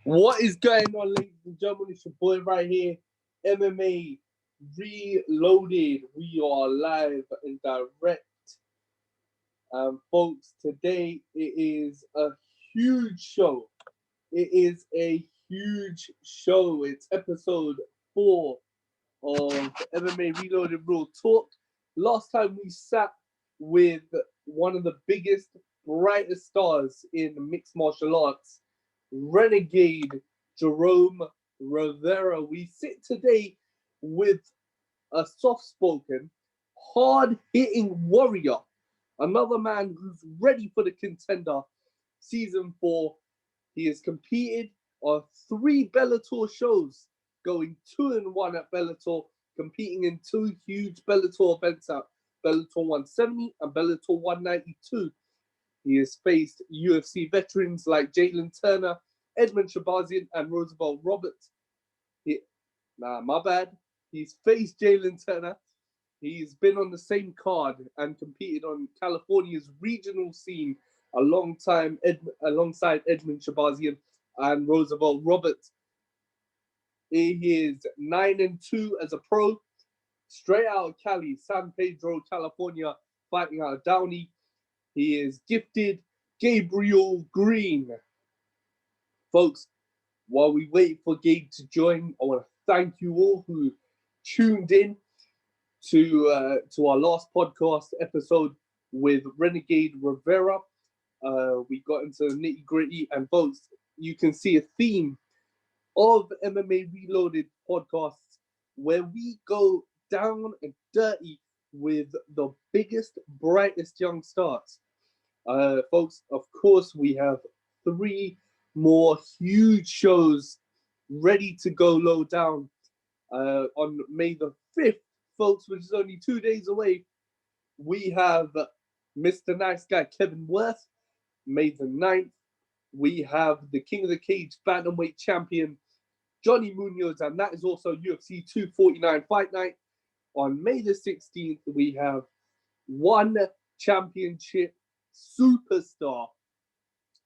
What is going on, ladies and gentlemen? It's your boy right here, MMA Reloaded. We are live and direct. Folks, today it is a huge show. It is a huge show. It's episode 4 of MMA Reloaded Real Talk. Last time we sat with one of the biggest, brightest stars in mixed martial arts, Renegade Jerome Rivera. We sit today with a soft-spoken, hard-hitting warrior, another man who's ready for the contender. Season 4, he has competed on 3 Bellator shows, going 2-1 at Bellator, competing in 2 huge Bellator events at Bellator 170 and Bellator 192. He has faced UFC veterans like Jalen Turner, Edmund Shabazian, and Roosevelt Roberts. My bad. He's faced Jalen Turner. He's been on the same card and competed on California's regional scene alongside Edmund Shabazian and Roosevelt Roberts. He is 9-2 as a pro, straight out of Cali, San Pedro, California, fighting out of Downey. He is gifted Gabriel Green. Folks, while we wait for Gabe to join, I want to thank you all who tuned in to our last podcast episode with Renegade Rivera. We got into the nitty-gritty, and folks, you can see a theme of MMA Reloaded podcasts where we go down and dirty with the biggest, brightest young stars. Folks, of course, we have 3 more huge shows ready to go low down on May the 5th, folks, which is only 2 days away. We have Mr. Nice Guy Kevin Worth, May the 9th. We have the King of the Cage Bantamweight Champion Johnny Munoz, and that is also UFC 249 Fight Night. On May the 16th, we have one championship superstar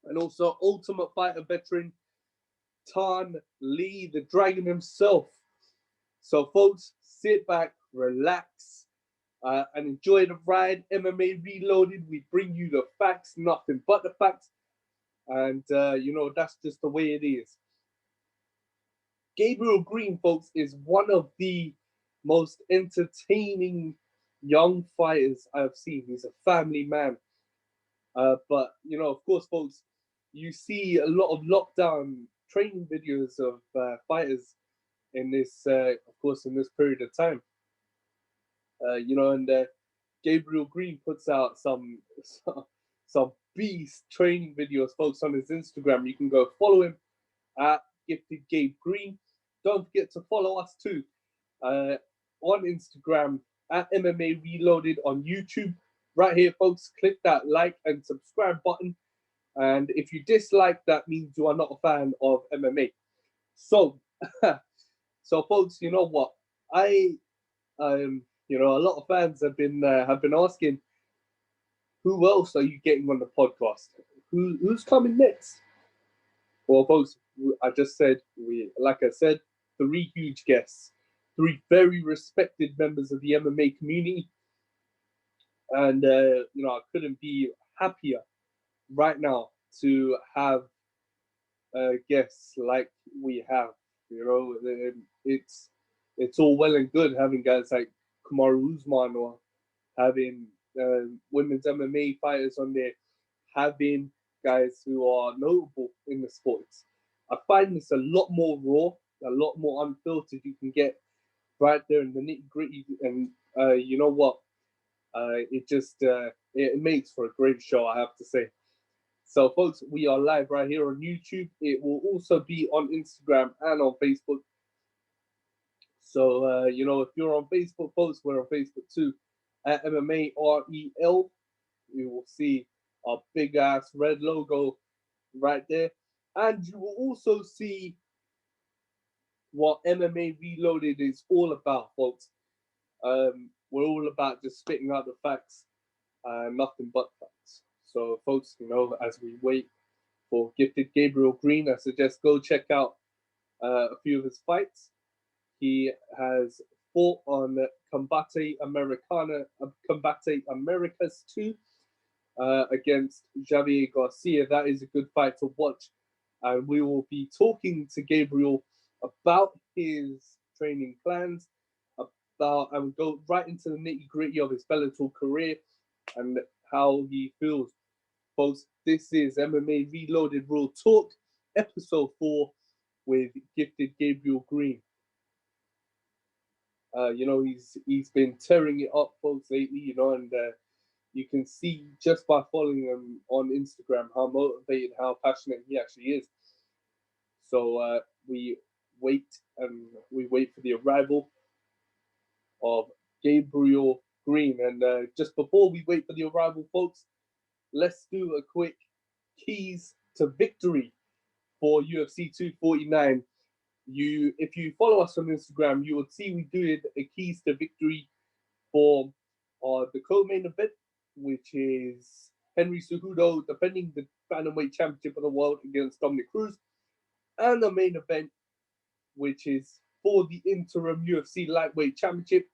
and also Ultimate Fighter veteran Tan Lee, the Dragon himself. So, folks, sit back, relax, and enjoy the ride. MMA Reloaded, we bring you the facts, nothing but the facts. And, that's just the way it is. Gabriel Green, folks, is one of the most entertaining young fighters I've seen. He's a family man. But, of course, folks, you see a lot of lockdown training videos of fighters in this, in this period of time. And Gabriel Green puts out some beast training videos, folks, on his Instagram. You can go follow him at Gifted Gabe Green. Don't forget to follow us too on Instagram at MMA Reloaded, on YouTube. Right here, folks, click that like and subscribe button. And if you dislike, that means you are not a fan of MMA. So, folks, you know what? A lot of fans have been asking, who else are you getting on the podcast? Who's coming next? Well, folks, I just said, like I said, 3 huge guests, 3 very respected members of the MMA community. And, I couldn't be happier right now to have guests like we have. It's all well and good having guys like Kamaru Usman or having women's MMA fighters on there, having guys who are notable in the sports. I find this a lot more raw, a lot more unfiltered. You can get right there in the nitty-gritty, and you know what? It makes for a great show, I have to say. So, folks, we are live right here on YouTube. It will also be on Instagram and on Facebook. So, if you're on Facebook, folks, we're on Facebook too. At MMA REL, you will see a big ass red logo right there. And you will also see what MMA Reloaded is all about, folks. We're all about just spitting out the facts, nothing but facts. So, folks, as we wait for gifted Gabriel Green. I suggest go check out a few of his fights. He has fought on Combate Americas 2 against Javier Garcia. That is a good fight to watch. And we will be talking to Gabriel about his training plans, and go right into the nitty-gritty of his Bellator career and how he feels. Folks, this is MMA Reloaded Real Talk, episode 4 with gifted Gabriel Green. He's been tearing it up, folks, lately, and you can see just by following him on Instagram how motivated, how passionate he actually is. So we wait for the arrival of Gabriel Green. And just before we wait for the arrival, folks, let's do a quick keys to victory for UFC 249. If you follow us on Instagram, you will see we did a keys to victory for the co-main event, which is Henry Cejudo defending the bantamweight championship of the world against Dominic Cruz, and the main event, which is for the interim UFC lightweight championship,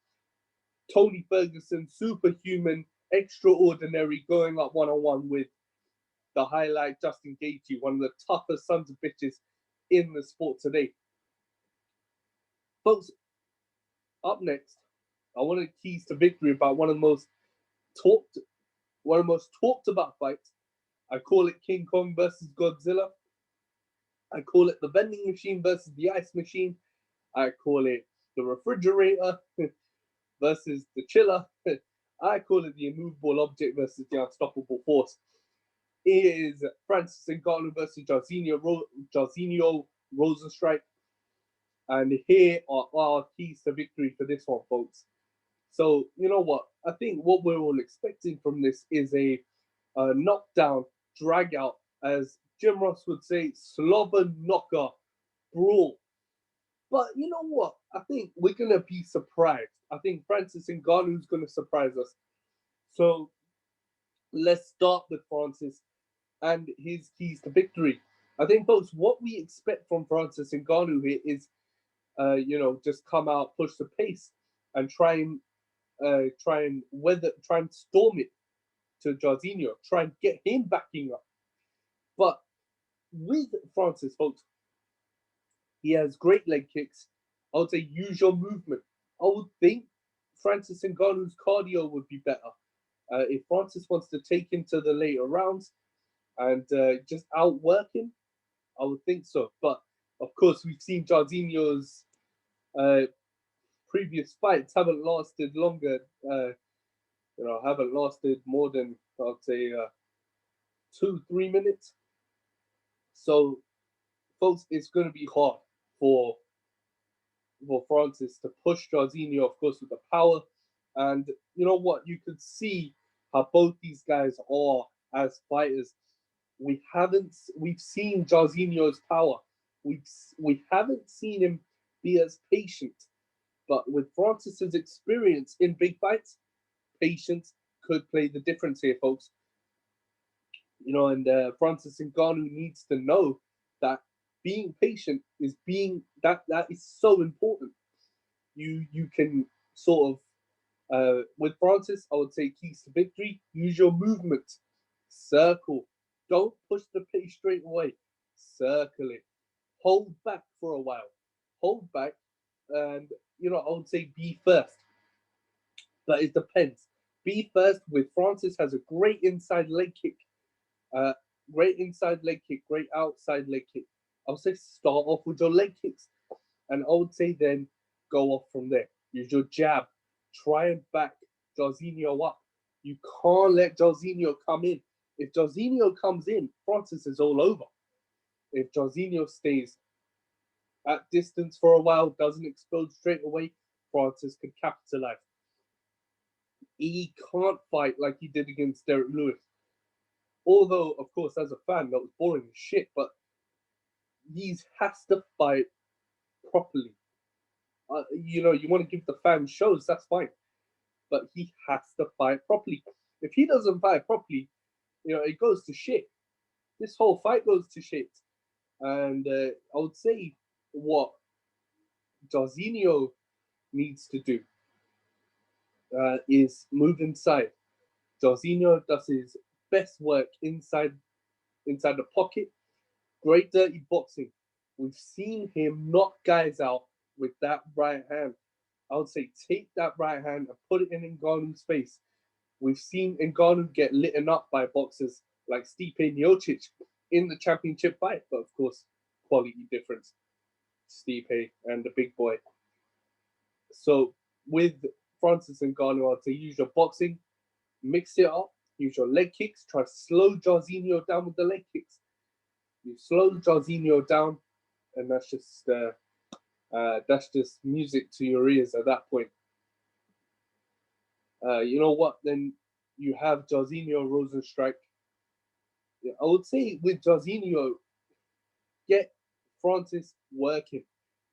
Tony Ferguson, superhuman, extraordinary, going up one-on-one with the highlight Justin Gaethje, one of the toughest sons of bitches in the sport today. Folks, up next, I want to keys to victory about one of the most talked about fights. I call it King Kong versus Godzilla. I call it the vending machine versus the ice machine. I call it the refrigerator versus the chiller. I call it the immovable object versus the unstoppable force. It is Francis Ngannou versus Jairzinho Rozenstruik. And here are our keys to victory for this one, folks. So, you know what? I think what we're all expecting from this is a knockdown, drag out, as Jim Ross would say, slobber knocker brawl. But you know what? I think we're going to be surprised. I think Francis Ngannou is going to surprise us. So let's start with Francis and his keys to victory. I think, folks, what we expect from Francis Ngannou here is, just come out, push the pace, and try and storm it to Jairzinho, try and get him backing up. But with Francis, folks, he has great leg kicks. I would say use your movement. I would think Francis Ngannou's cardio would be better. If Francis wants to take him to the later rounds and just outwork him, I would think so. But of course, we've seen Jairzinho's previous fights haven't lasted longer. Haven't lasted more than, I'd say, 2-3 minutes. So, folks, it's going to be hard for Francis to push Jairzinho, of course, with the power. And you know what? You could see how both these guys are as fighters. We've seen Jairzinho's power. We haven't seen him be as patient. But with Francis's experience in big fights, patience could play the difference here, folks. And Francis Ngannou needs to know that being patient is that is so important. You can sort of with Francis, I would say keys to victory: use your movement, circle, don't push the pace straight away, circle it, hold back for a while, hold back, and I would say be first. But it depends. Be first with Francis has a great inside leg kick. Great inside leg kick, great outside leg kick. I would say start off with your leg kicks. And I would say then go off from there. Use your jab. Try and back Jairzinho up. You can't let Jairzinho come in. If Jairzinho comes in, Francis is all over. If Jairzinho stays at distance for a while, doesn't explode straight away, Francis could capitalize. He can't fight like he did against Derek Lewis. Although, of course, as a fan, that was boring as shit, but he has to fight properly. You want to give the fans shows, that's fine. But he has to fight properly. If he doesn't fight properly, it goes to shit. this whole fight goes to shit. And I would say what Jorginho needs to do is move inside. Jorginho does his best work inside the pocket. Great dirty boxing. We've seen him knock guys out with that right hand. I would say take that right hand and put it in Ngannou's face. We've seen Ngannou get lit up by boxers like Stipe Miocic in the championship fight, but of course, quality difference. Stipe and the big boy. So with Francis Ngannou, I'd say use your boxing, mix it up, use your leg kicks, try to slow Jorginho down with the leg kicks. You slow Jorginho down, and that's just music to your ears at that point. You know what? Then you have Jorginho Rosenstrike. Yeah, I would say with Jorginho, get Francis working,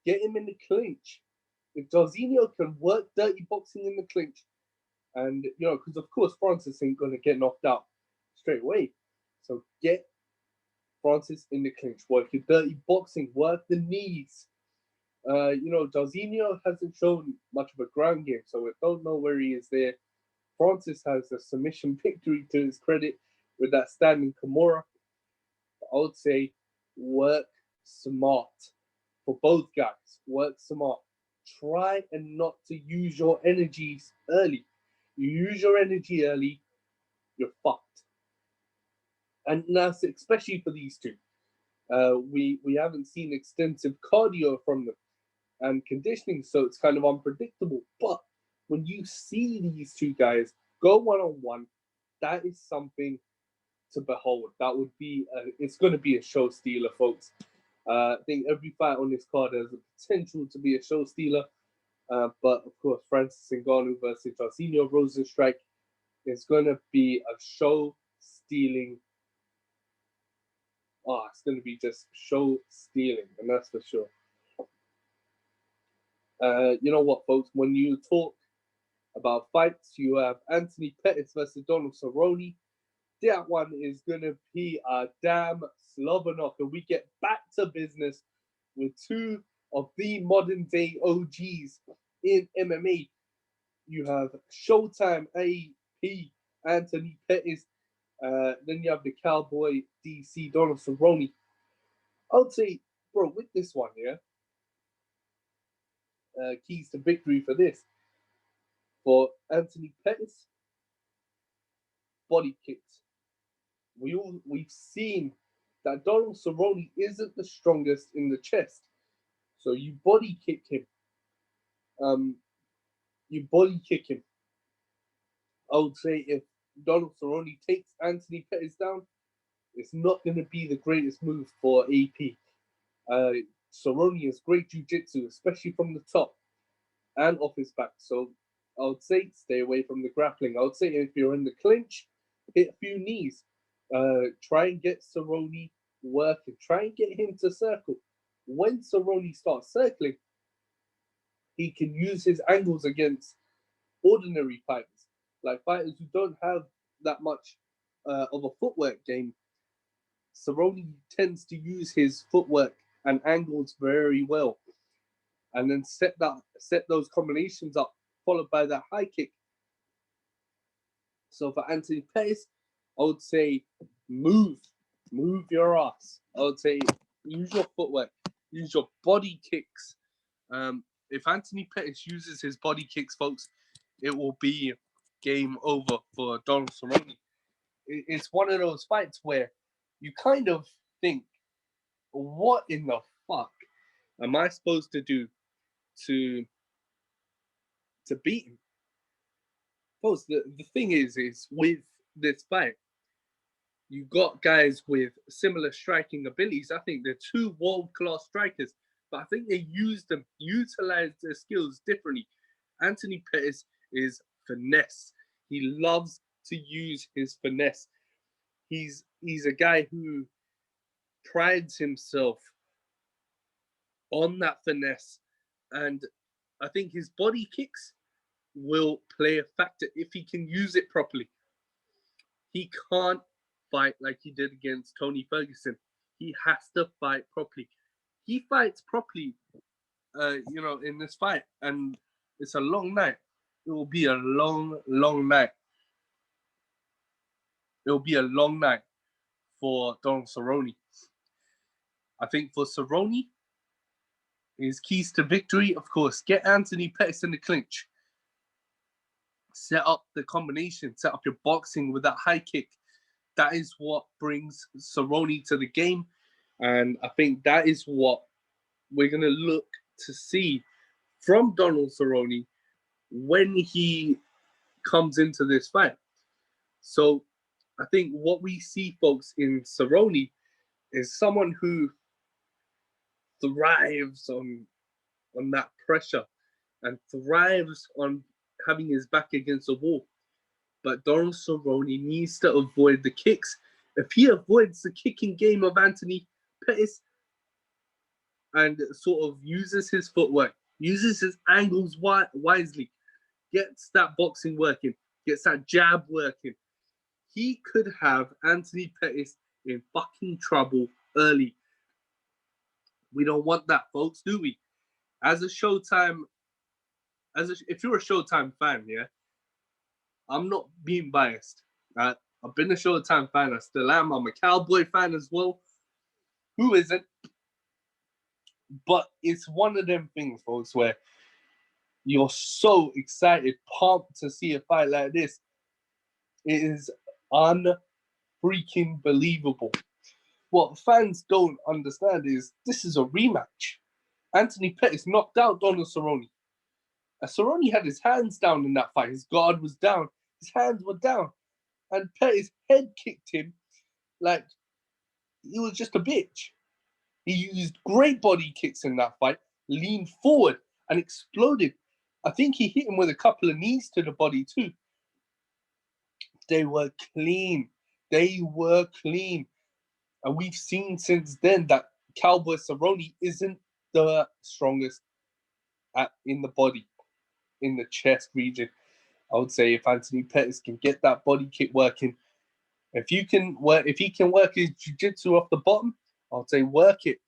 get him in the clinch. If Jorginho can work dirty boxing in the clinch, and you know, because of course Francis ain't gonna get knocked out straight away, so get Francis in the clinch, work your dirty boxing, work the knees. You know, Jorginho hasn't shown much of a ground game, so we don't know where he is there. Francis has a submission victory to his credit with that standing Kimura. I would say work smart for both guys. Work smart. Try and not to use your energies early. You use your energy early, you're fucked. And that's especially for these two. We haven't seen extensive cardio from them and conditioning, so it's kind of unpredictable. But when you see these two guys go one on one, that is something to behold. That would be it's going to be a show stealer, folks. I think every fight on this card has the potential to be a show stealer. But of course, Francis Ngannou versus Jorginho Rosenstrike is going to be a show stealing. Oh, it's going to be just show stealing, and that's for sure. You know what, folks? When you talk about fights, you have Anthony Pettis versus Donald Cerrone. That one is going to be a damn slobber knocker. We get back to business with two of the modern day OGs in MMA. You have Showtime AP Anthony Pettis. Then you have the Cowboy DC Donald Cerrone. I would say, bro, with this one, yeah, keys to victory for this. For Anthony Pettis, body kicks. We've seen that Donald Cerrone isn't the strongest in the chest, so you body kick him. You body kick him. I would say if Donald Cerrone takes Anthony Pettis down, it's not going to be the greatest move for AP. Cerrone has great jiu-jitsu, especially from the top and off his back. So I would say stay away from the grappling. I would say if you're in the clinch, hit a few knees. Try and get Cerrone working. Try and get him to circle. When Cerrone starts circling, he can use his angles against ordinary fighters, like fighters who don't have that much of a footwork game. Cerrone tends to use his footwork and angles very well, and then set those combinations up, followed by that high kick. So for Anthony Pettis, I would say move your ass. I would say use your footwork, use your body kicks. If Anthony Pettis uses his body kicks, folks, it will be game over for Donald Cerrone. It's one of those fights where you kind of think, what in the fuck am I supposed to do to beat him? Folks, the thing is with this fight, you got guys with similar striking abilities. I think they're two world-class strikers, but I think they utilize their skills differently. Anthony Pettis is finesse. He loves to use his finesse. He's a guy who prides himself on that finesse, and I think his body kicks will play a factor if he can use it properly. He can't fight like he did against Tony Ferguson. He has to fight properly. He fights properly, in this fight, and it's a long night. It will be a long, long night. It will be a long night for Donald Cerrone. I think for Cerrone, his keys to victory, of course, get Anthony Pettis in the clinch. Set up the combination, set up your boxing with that high kick. That is what brings Cerrone to the game. And I think that is what we're going to look to see from Donald Cerrone when he comes into this fight. So I think what we see, folks, in Cerrone is someone who thrives on that pressure and thrives on having his back against the wall. But Donald Cerrone needs to avoid the kicks. If he avoids the kicking game of Anthony Pettis and sort of uses his footwork, uses his angles wisely, gets that boxing working, gets that jab working, he could have Anthony Pettis in fucking trouble early. We don't want that, folks, do we? If you're a Showtime fan, yeah, I'm not being biased. I've been a Showtime fan. I still am. I'm a Cowboy fan as well. Who isn't? But it's one of them things, folks, where you're so excited, pumped to see a fight like this. It is unfreaking believable. What fans don't understand is this is a rematch. Anthony Pettis knocked out Donald Cerrone. Cerrone had his hands down in that fight. His guard was down. His hands were down. And Pettis head kicked him like he was just a bitch. He used great body kicks in that fight, leaned forward and exploded. I think he hit him with a couple of knees to the body too. They were clean. They were clean. And we've seen since then that Cowboy Cerrone isn't the strongest in the body, in the chest region. I would say if Anthony Pettis can get that body kick working, if he can work his jiu-jitsu off the bottom, I'll say work it.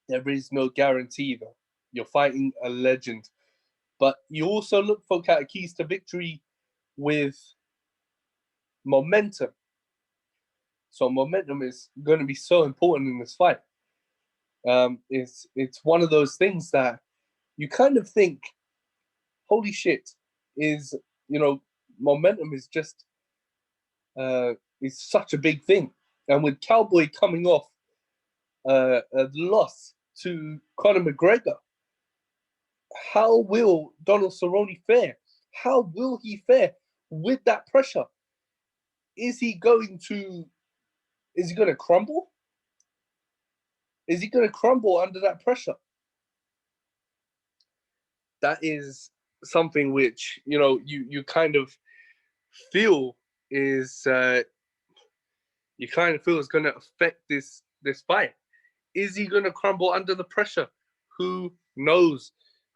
There is no guarantee though. You're fighting a legend. But you also look for keys to victory with momentum. So momentum is going to be so important in this fight. It's one of those things that you kind of think, holy shit, momentum is just is such a big thing. And with Cowboy coming off a loss to Conor McGregor, how will Donald Cerrone fare? How will he with that pressure? Is he going to crumble? Is he going to crumble under that pressure? That is something which, you kind of feel is going to affect this fight. Is he going to crumble under the pressure? Who knows?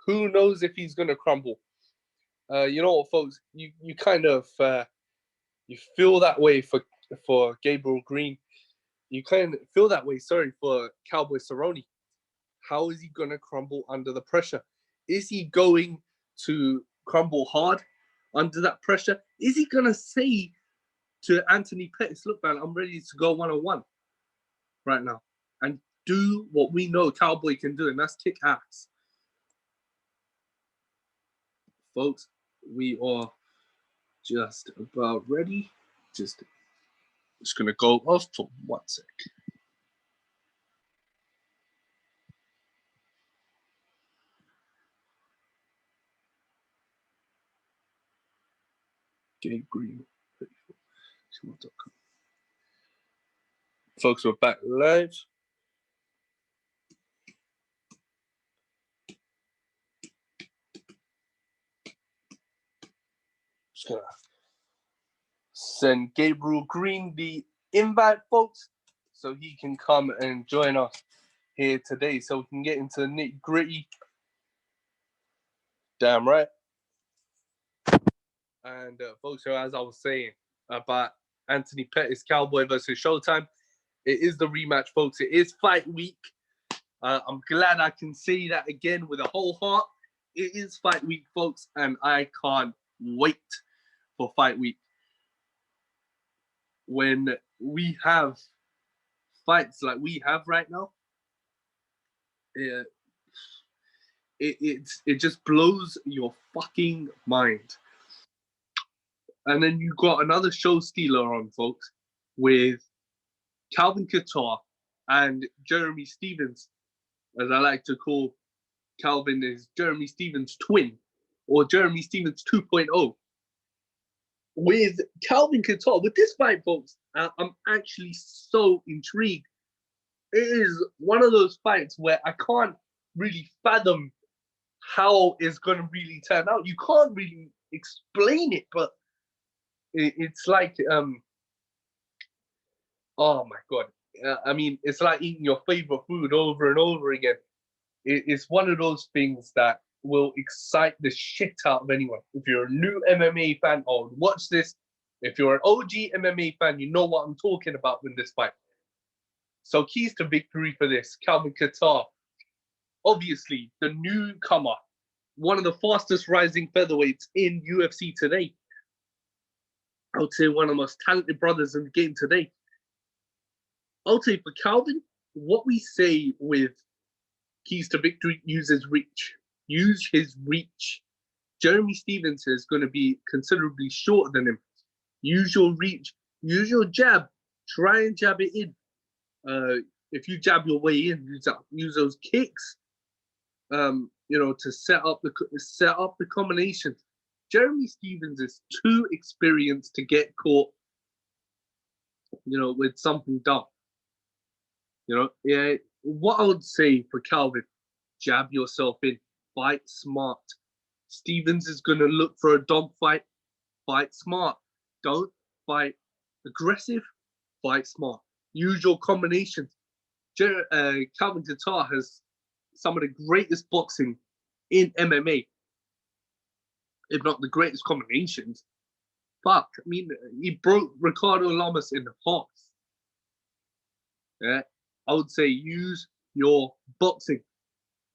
Who knows if he's going to crumble? You know what, folks? You kind of you feel that way for Gabriel Green. You kind of feel that way, for Cowboy Cerrone. How is he going to crumble under the pressure? Is he going to crumble hard under that pressure? Is he going to say to Anthony Pettis, look, man, I'm ready to go one-on-one right now and do what we know Cowboy can do, and that's kick ass? Folks, we are just about ready. Just going to go off for 1 sec. Gabe Green. Folks, we're back live. Just gonna send Gabriel Green the invite, folks, so he can come and join us here today, so we can get into the nitty-gritty. Damn right. And folks, as I was saying about Anthony Pettis, Cowboy versus Showtime. It is the rematch, folks. It is fight week. I'm glad I can say that again with a whole heart. It is fight week, folks, and I can't wait for fight week. When we have fights like we have right now, it just blows your fucking mind. And then you got another show stealer on, folks, with Calvin Kattar and Jeremy Stephens, as I like to call Calvin, is Jeremy Stephens' twin, or Jeremy Stephens 2.0. With Calvin Kattar, with this fight, folks, I'm actually so intrigued. It is one of those fights where I can't really fathom how it's going to really turn out. You can't really explain it, but it's like, oh my God. I mean, it's like eating your favorite food over and over again. It's one of those things that will excite the shit out of anyone. If you're a new MMA fan, oh, watch this. If you're an OG MMA fan, you know what I'm talking about in this fight. So keys to victory for this, Calvin Kattar. Obviously, the newcomer, one of the fastest rising featherweights in UFC today. I would say one of the most talented brothers in the game today. I would say for Calvin, what we say with keys to victory, use his reach. Use his reach. Jeremy Stephens is going to be considerably shorter than him. Use your reach. Use your jab. Try and jab it in. If you jab your way in, use those kicks. You know, to set up the combinations. Jeremy Stephens is too experienced to get caught, you know, with something dumb. You know, yeah. What I would say for Calvin, jab yourself in, fight smart. Stephens is going to look for a dog fight. Fight smart. Don't fight aggressive. Fight smart. Use your combinations. Calvin Kattar has some of the greatest boxing in MMA, if not the greatest combinations. Fuck, I mean, he broke Ricardo Lamas in half. Yeah, I would say use your boxing.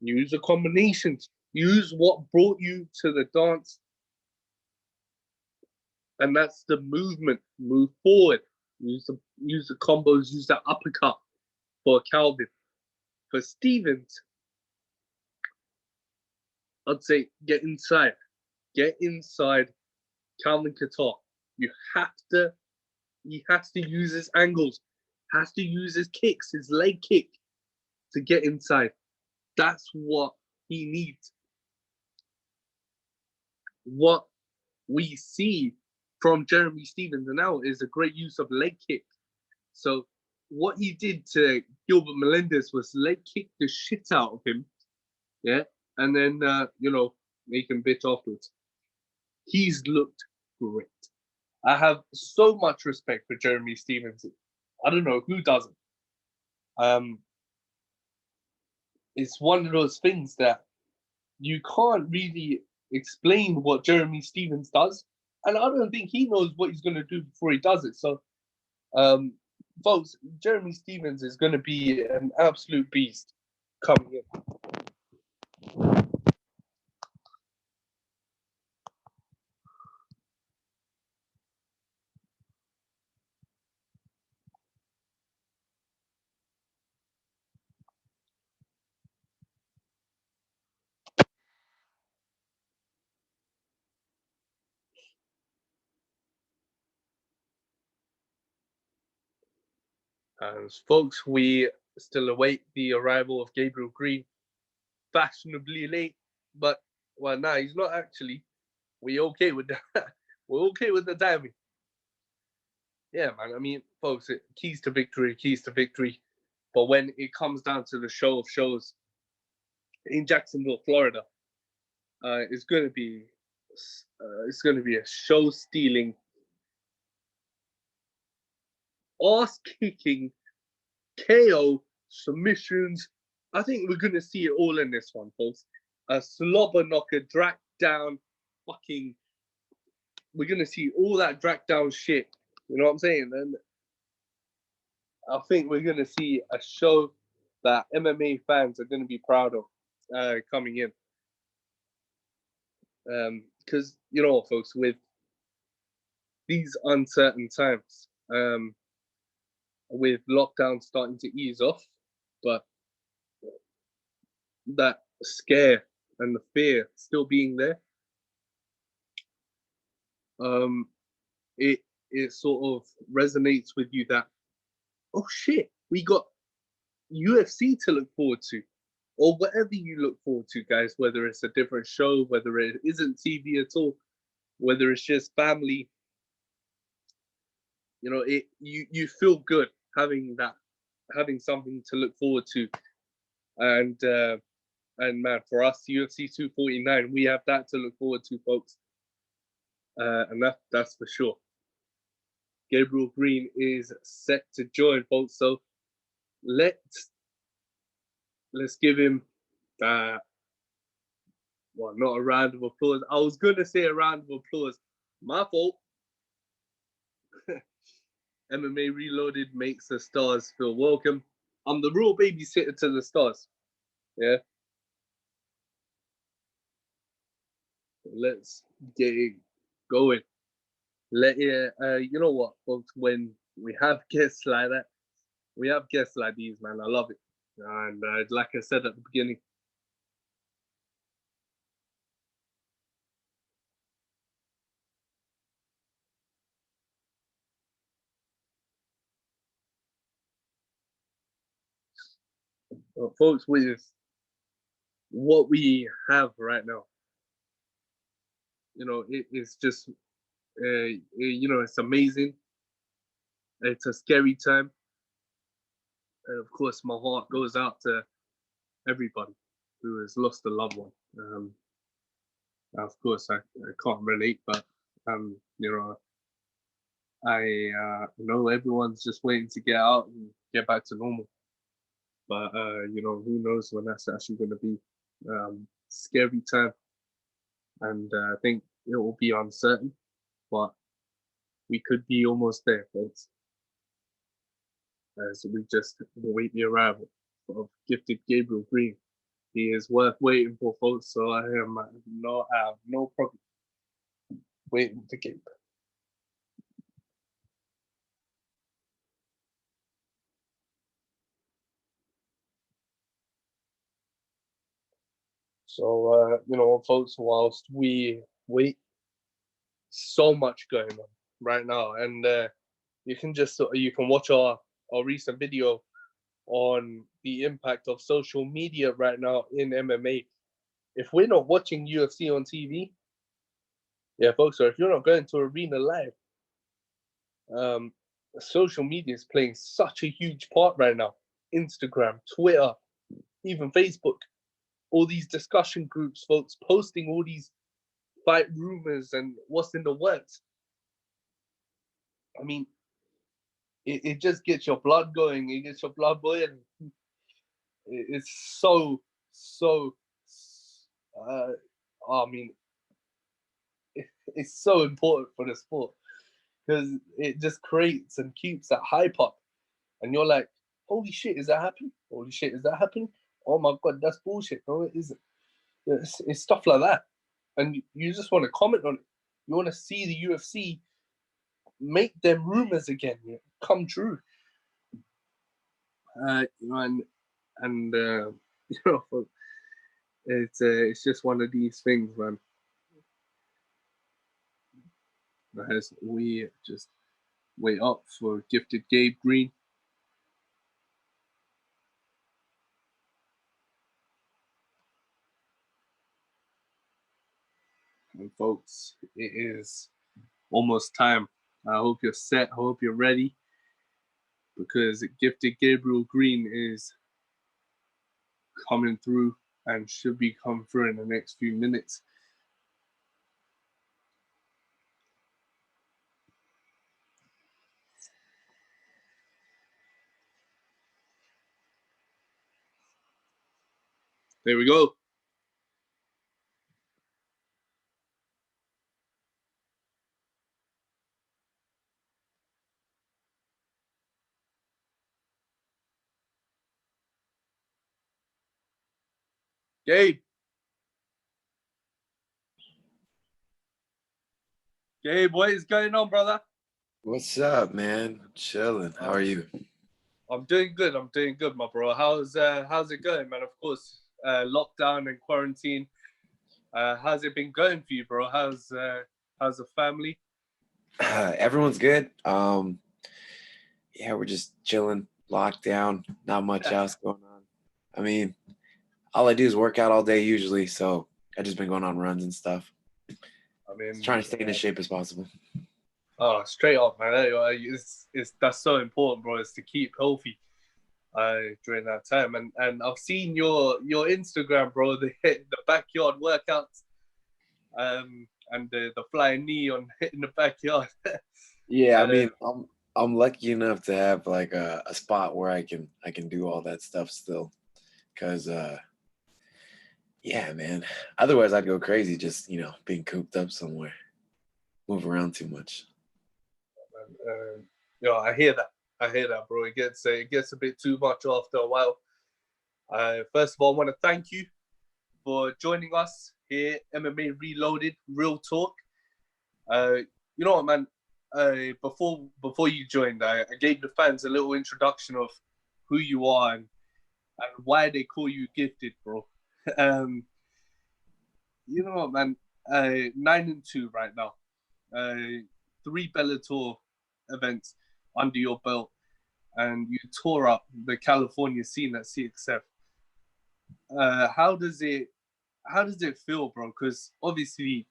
Use the combinations. Use what brought you to the dance. And that's the movement. Move forward. Use the combos. Use that uppercut for Calvin. For Stephens, I'd say get inside. Get inside Calvin Kattar. He has to use his angles. Has to use his kicks, his leg kick to get inside. That's what he needs. What we see from Jeremy Stephens now is a great use of leg kick. So what he did to Gilbert Melendez was leg kick the shit out of him. Yeah. And then, you know, make him bitch afterwards. He's looked great. I have so much respect for Jeremy Stephens. I don't know who doesn't. It's one of those things that you can't really explain what Jeremy Stephens does. And I don't think he knows what he's going to do before he does it. So, folks, Jeremy Stephens is going to be an absolute beast coming in. And folks, we still await the arrival of Gabriel Green. Fashionably late, but, well, nah, he's not actually. We okay with that. We're okay with the timing. Yeah, man. I mean, folks, keys to victory, keys to victory. But when it comes down to the show of shows in Jacksonville, Florida, it's going to be a show-stealing, ass-kicking, KO, submissions. I think we're going to see it all in this one, folks. A slobber knocker, drag down, fucking. We're going to see all that drag down shit You know what I'm saying? And I think we're going to see a show that MMA fans are going to be proud of coming in. Because, you know, folks, with these uncertain times, with lockdown starting to ease off, but that scare and the fear still being there, it sort of resonates with you that, oh shit, we got UFC to look forward to, or whatever you look forward to, guys, whether it's a different show, whether it isn't TV at all, whether it's just family, you know, you feel good having that, having something to look forward to. And man, for us, UFC 249, we have that to look forward to, folks. And that's for sure. Gabriel Green is set to join, folks. So let's give him well, not a round of applause. I was gonna say a round of applause. My fault. MMA Reloaded makes the stars feel welcome. I'm the real babysitter to the stars. Yeah. Let's get it going. You know what, folks? When we have guests like that, we have guests like these, man. I love it. And like I said at the beginning, folks, with what we have right now, you know, it's just, you know, it's amazing. It's a scary time. And of course, my heart goes out to everybody who has lost a loved one. Of course, I can't relate, but you know, I know everyone's just waiting to get out and get back to normal. But you know, who knows when that's actually going to be? Scary time, and I think it will be uncertain, but we could be almost there, folks. So we just wait the arrival of gifted Gabriel Green. He is worth waiting for, folks. So I have no problem waiting to Gabe. So you know, folks, whilst we wait, so much going on right now, and you can watch our recent video on the impact of social media right now in MMA. If we're not watching UFC on TV, yeah, folks, or if you're not going to Arena Live, um, social media is playing such a huge part right now. Instagram, Twitter, even Facebook, all these discussion groups, folks, posting all these fight rumors and what's in the works. I mean, it just gets your blood going. It gets your blood boiling. It's so. Uh, I mean, it's so important for the sport because it just creates and keeps that hype up, and you're like, "Holy shit, is that happening? Holy shit, is that happening? Oh my god, that's bullshit." No, it isn't. It's stuff like that, and you just want to comment on it. You want to see the UFC make them rumors again, come true. You know, and you know, it's just one of these things, man. As we just wait up for gifted Gabe Green. And folks, it is almost time. I hope you're set. I hope you're ready because gifted Gabriel Green is coming through and should be coming through in the next few minutes. There we go. Gabe. Gabe, what is going on, brother? What's up, man? I'm chilling. How are you? I'm doing good. I'm doing good, my bro. How's it going, man? Of course, lockdown and quarantine. How's it been going for you, bro? How's the family? Everyone's good. Yeah, we're just chilling, locked down, not much else going on. I mean, all I do is work out all day usually, so I just been going on runs and stuff. I mean, Just trying to stay in as shape as possible. oh, straight up, man. It's that's so important, bro. Is to keep healthy during that time. And I've seen your Instagram, bro. The backyard workouts, and the flying knee on hitting the backyard. Yeah, I uh, mean, I'm lucky enough to have like a spot where I can do all that stuff still, cause yeah, man. Otherwise, I'd go crazy just being cooped up somewhere, move around too much. I hear that. I hear that, bro. It gets a bit too much after a while. First of all, I want to thank you for joining us here, MMA Reloaded, Real Talk. You know what, man? Before you joined, I gave the fans a little introduction of who you are and why they call you gifted, bro. um, you know what, man? 9-2 right now. 3 Bellator events under your belt, and you tore up the California scene at CXF. How does it feel, bro? Because obviously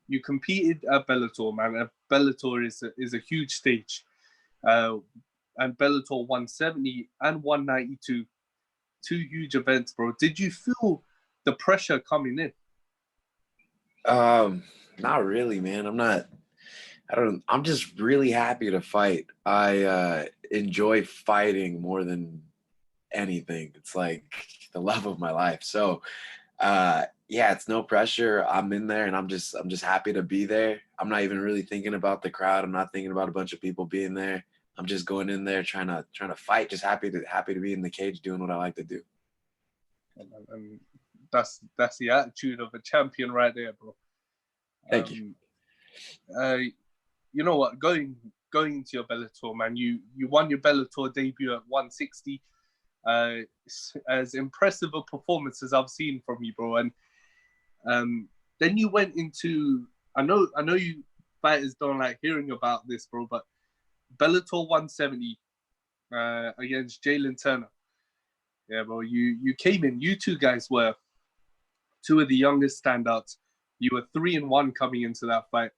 you competed at Bellator, man. Bellator is a huge stage, uh, and Bellator 170 and 192, two huge events, bro. Did you feel the pressure coming in? Not really, man. I'm just really happy to fight. I enjoy fighting more than anything. It's like the love of my life. So yeah, it's no pressure. I'm in there and I'm just happy to be there. I'm not even really thinking about the crowd. I'm not thinking about a bunch of people being there. I'm just going in there trying to fight, just happy to be in the cage doing what I like to do. And that's the attitude of a champion right there, bro. Thank you. Uh, you know what? Going into your Bellator, man, you won your Bellator debut at 160. As impressive a performance as I've seen from you, bro. And then you went into I know you fighters don't like hearing about this, bro, but Bellator 170 against Jalen Turner. Yeah, bro. You came in. You two guys were two of the youngest standouts. You were 3-1 coming into that fight,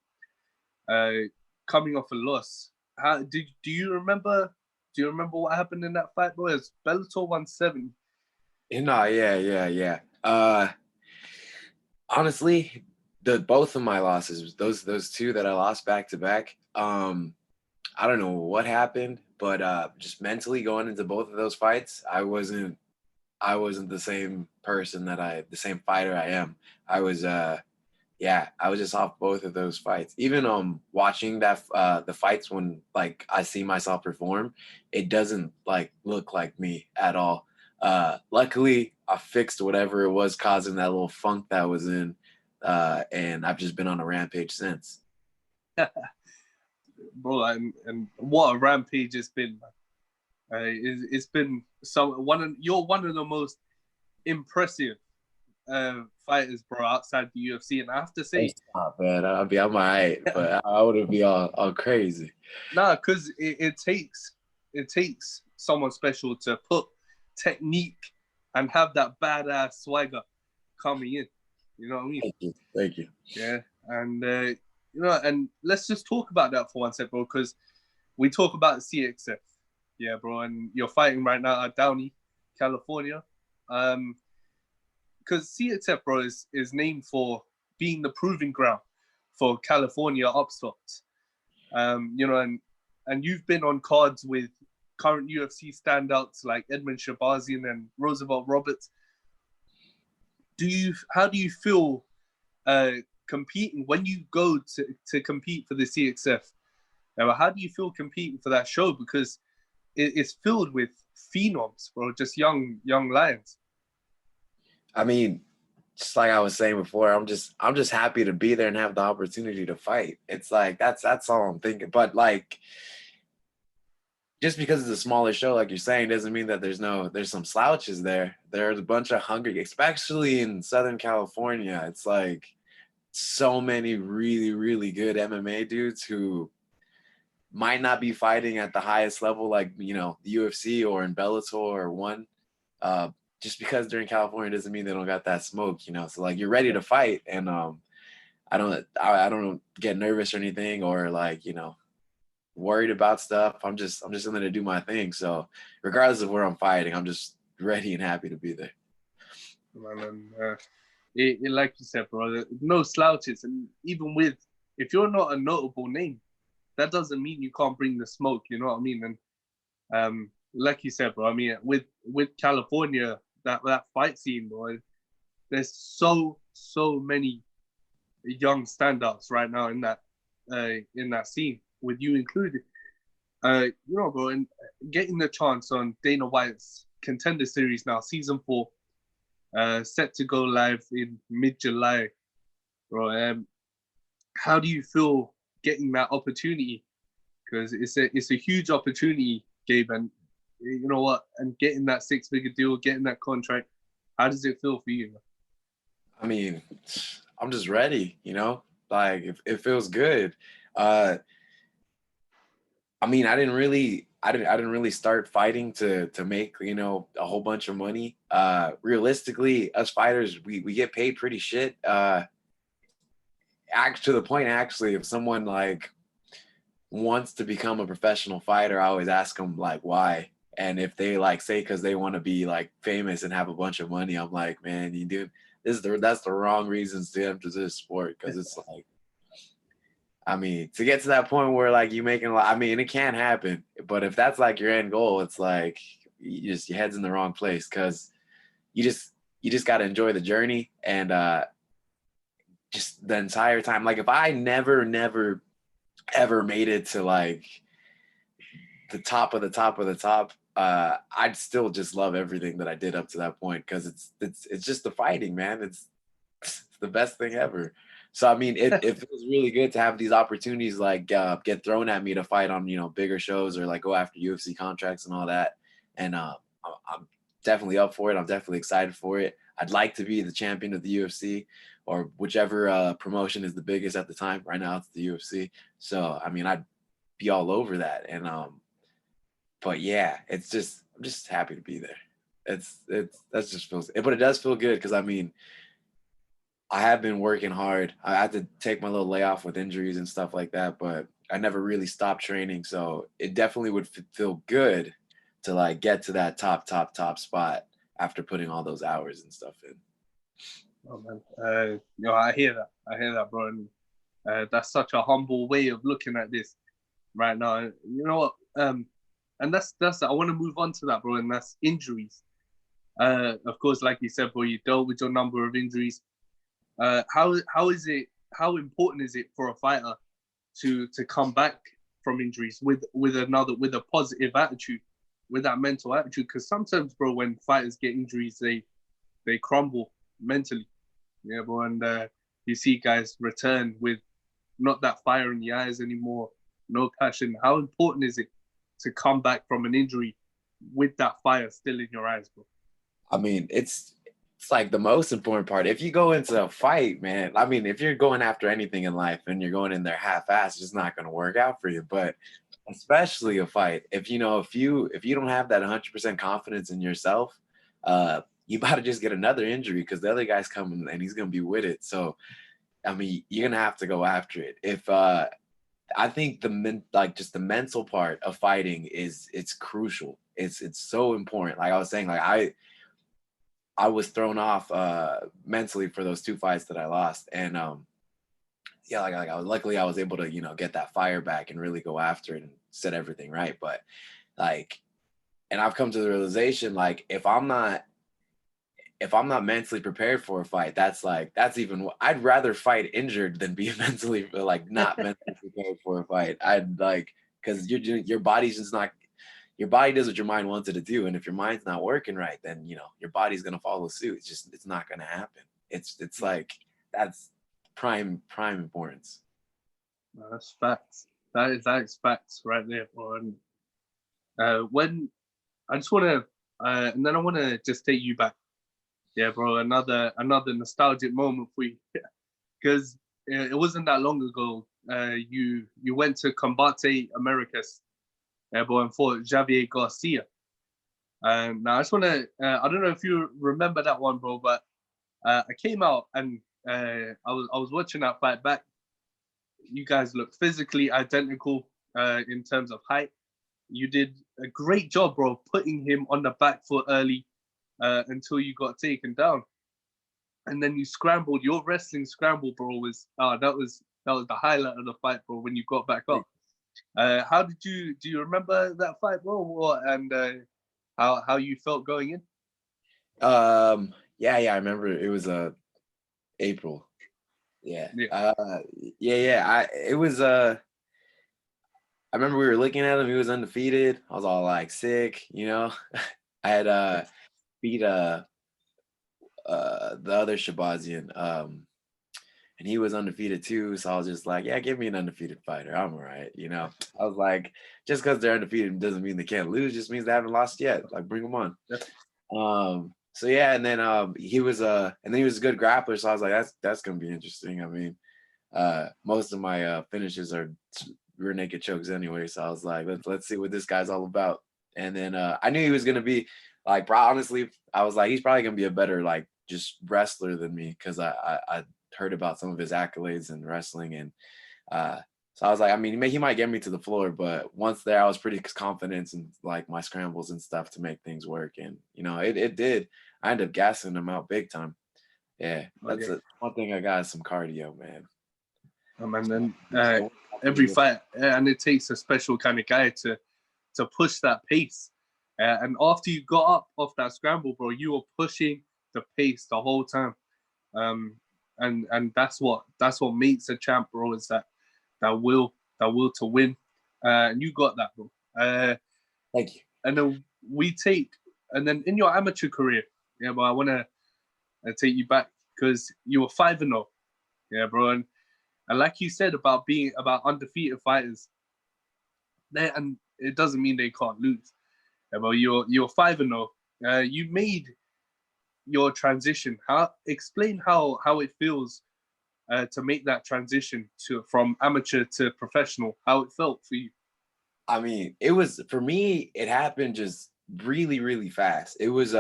coming off a loss. How do you remember? Do you remember what happened in that fight, bro? It was Bellator 170. No, yeah. Honestly, the both of my losses, those two that I lost back to back, I don't know what happened, but just mentally going into both of those fights, I wasn't the same person the same fighter I am. I was yeah, I was just off both of those fights. Even watching the fights when like I see myself perform, it doesn't like look like me at all. Luckily I fixed whatever it was causing that little funk that I was in, and I've just been on a rampage since. Bro, and what a rampage it's been, man. It's been you're one of the most impressive fighters, bro, outside the UFC. And I have to say, Stop, man. I'm all right, but I wouldn't be all crazy. nah, because it takes someone special to put technique and have that badass swagger coming in. You know what I mean? Thank you. Yeah, and and let's just talk about that for one second, bro, because we talk about CXF, yeah, bro, and you're fighting right now at Downey, California, because CXF, bro, is named for being the proving ground for California upstarts, and you've been on cards with current UFC standouts like Edmund Shabazian and Roosevelt Roberts. How do you feel uh, competing when you go to compete for the CXF? Now, how do you feel competing for that show? Because it's filled with phenoms, bro, just young lions. I mean, just like I was saying before, I'm just happy to be there and have the opportunity to fight. It's like that's all I'm thinking. But like, just because it's a smaller show, like you're saying, doesn't mean that there's some slouches there. There's a bunch of hungry, especially in Southern California. It's like so many really, really good MMA dudes who might not be fighting at the highest level, like, you know, the UFC or in Bellator or one. Uh, just because they're in California doesn't mean they don't got that smoke, you know. So like you're ready to fight, and I don't get nervous or anything, or like, you know, worried about stuff. I'm just in there to do my thing. So regardless of where I'm fighting, I'm just ready and happy to be there. Man, like you said, bro, no slouches, and even with if you're not a notable name, that doesn't mean you can't bring the smoke. You know what I mean? And like you said, bro, I mean, with California, that fight scene, bro, there's so many young standouts right now in that scene, with you included. You know, bro, and getting the chance on Dana White's Contender Series now, season 4, set to go live in mid-July, bro. How do you feel getting that opportunity? Because it's a huge opportunity, Gabe, and you know what? And getting that 6-figure deal, getting that contract, how does it feel for you? I mean, I'm just ready, you know, like it feels good. I mean, I didn't really start fighting to make, you know, a whole bunch of money. Realistically, us fighters, we get paid pretty shit. To the point, actually, if someone like wants to become a professional fighter, I always ask them like why. And if they like say because they want to be like famous and have a bunch of money, I'm like, man, you do that's the wrong reasons to enter this sport, because it's like, I mean, to get to that point where like you making a lot, I mean, it can happen, but if that's like your end goal, it's like your head's in the wrong place, because you just got to enjoy the journey, and just the entire time. Like if I never ever made it to like the top of the top of the top, I'd still just love everything that I did up to that point, because it's just the fighting, man. It's the best thing ever. So I mean, it feels really good to have these opportunities like get thrown at me to fight on, you know, bigger shows, or like go after UFC contracts and all that. And I'm definitely up for it. I'm definitely excited for it. I'd like to be the champion of the UFC, or whichever promotion is the biggest at the time. Right now, it's the UFC. So I mean, I'd be all over that. And but yeah, I'm just happy to be there. That's just feels, but it does feel good, because I mean, I have been working hard. I had to take my little layoff with injuries and stuff like that, but I never really stopped training. So it definitely would feel good to like get to that top spot after putting all those hours and stuff in. Oh man, you know, I hear that. I hear that, bro. And that's such a humble way of looking at this right now. You know what? And that's I want to move on to that, bro. And that's injuries. Of course, like you said, bro, you dealt with your number of injuries. How is it? How important is it for a fighter to come back from injuries with a positive attitude, with that mental attitude? Because sometimes, bro, when fighters get injuries, they crumble mentally. Yeah, bro, and you see guys return with not that fire in the eyes anymore, no passion. How important is it to come back from an injury with that fire still in your eyes, bro? I mean, it's like the most important part. If you go into a fight, man, I mean, if you're going after anything in life and you're going in there half-assed, it's not going to work out for you. But especially a fight, if you know, if you don't have that 100% confidence in yourself, you about to just get another injury, because the other guy's coming and he's going to be with it. So I mean, you're gonna have to go after it. If I think just the mental part of fighting it's crucial. It's so important. Like I was saying, like I was thrown off mentally for those 2 fights that I lost, and yeah, like I was luckily I was able to, you know, get that fire back and really go after it and set everything right. But like, and I've come to the realization, like if I'm not mentally prepared for a fight, that's even, I'd rather fight injured than be mentally like not mentally prepared for a fight. I'd like, because your body's just not, your body does what your mind wants it to do, and if your mind's not working right, then you know your body's gonna follow suit. It's not gonna happen. it's like that's prime importance. No, that's facts. That is facts right there, bro. And when I just want to, and then I want to just take you back, yeah, bro. Another nostalgic moment for you, because it wasn't that long ago. You went to Combate Americas, yeah, bro, and fought Javier Garcia. Now I just want to, I don't know if you remember that one, bro, but I came out and I was watching that fight back. You guys look physically identical in terms of height. You did a great job, bro, putting him on the back foot early until you got taken down, and then you scrambled. Your wrestling scramble, bro, was that was the highlight of the fight, bro. When you got back up, how did you do? You remember that fight, bro? And how you felt going in? Yeah, I remember it was April. Yeah. Yeah. It was I remember we were looking at him, he was undefeated. I was all like sick, you know. I had beat the other Shabazian, and he was undefeated too. So I was just like, yeah, give me an undefeated fighter. I'm all right, you know. I was like, just because they're undefeated doesn't mean they can't lose, just means they haven't lost yet. Like bring them on. So yeah, and then he was and then he was a good grappler, so I was like, that's gonna be interesting. I mean, most of my finishes are rear naked chokes anyway, so I was like, let's see what this guy's all about. And then I knew he was gonna be like, honestly, I was like, he's probably gonna be a better like just wrestler than me because I heard about some of his accolades in wrestling, and so I was like, I mean, he might get me to the floor, but once there, I was pretty confident in like my scrambles and stuff to make things work, and you know, it did. I ended up gassing him out big time. Yeah, that's one thing I got, some cardio, man. And then every fight, and it takes a special kind of guy to push that pace. And after you got up off that scramble, bro, you were pushing the pace the whole time. And that's what makes a champ, bro. Is that will to win. And you got that, bro. Thank you. And then and then in your amateur career, yeah, but I want to take you back because you were 5-0, yeah, bro. And like you said about undefeated fighters, and it doesn't mean they can't lose. Yeah, but you're 5-0. You made your transition. Explain how it feels to make that transition from amateur to professional. How it felt for you. I mean, it was for me. It happened just really, really fast. It was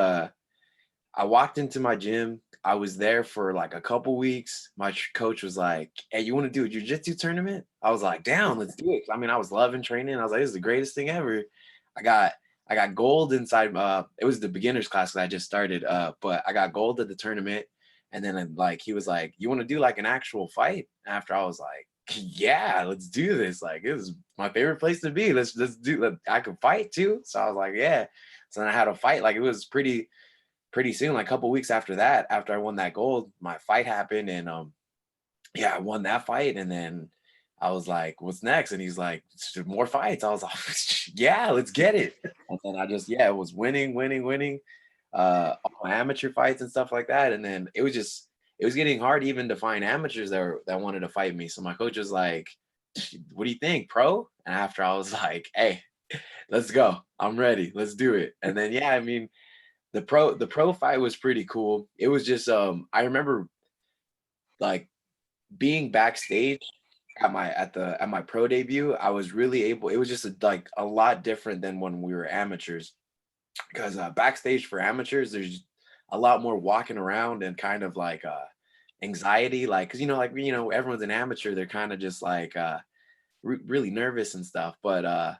I walked into my gym. I was there for like a couple weeks. My coach was like, "Hey, you want to do a jiu-jitsu tournament?" I was like, "Down, let's do it." I mean, I was loving training. I was like, "This is the greatest thing ever." I got gold inside. It was the beginners class that I just started. But I got gold at the tournament, and then like he was like, "You want to do like an actual fight?" After I was like, "Yeah, let's do this." Like it was my favorite place to be. Let's do. I could fight too, so I was like, "Yeah." So then I had a fight. Like it was pretty soon, like a couple weeks after that, after I won that gold, my fight happened, and yeah, I won that fight, and then I was like, "What's next?" And he's like, "More fights." I was like, "Yeah, let's get it." And then I just it was winning, all my amateur fights and stuff like that, and then it was getting hard even to find amateurs that wanted to fight me. So my coach was like, "What do you think, pro?" And after I was like, "Hey, let's go. I'm ready. Let's do it." And then yeah, I mean the pro fight was pretty cool. It was just I remember like being backstage at my pro debut. I was really able. It was just like a lot different than when we were amateurs, because backstage for amateurs there's a lot more walking around and kind of like anxiety, like because everyone's an amateur, they're kind of just like really nervous and stuff, but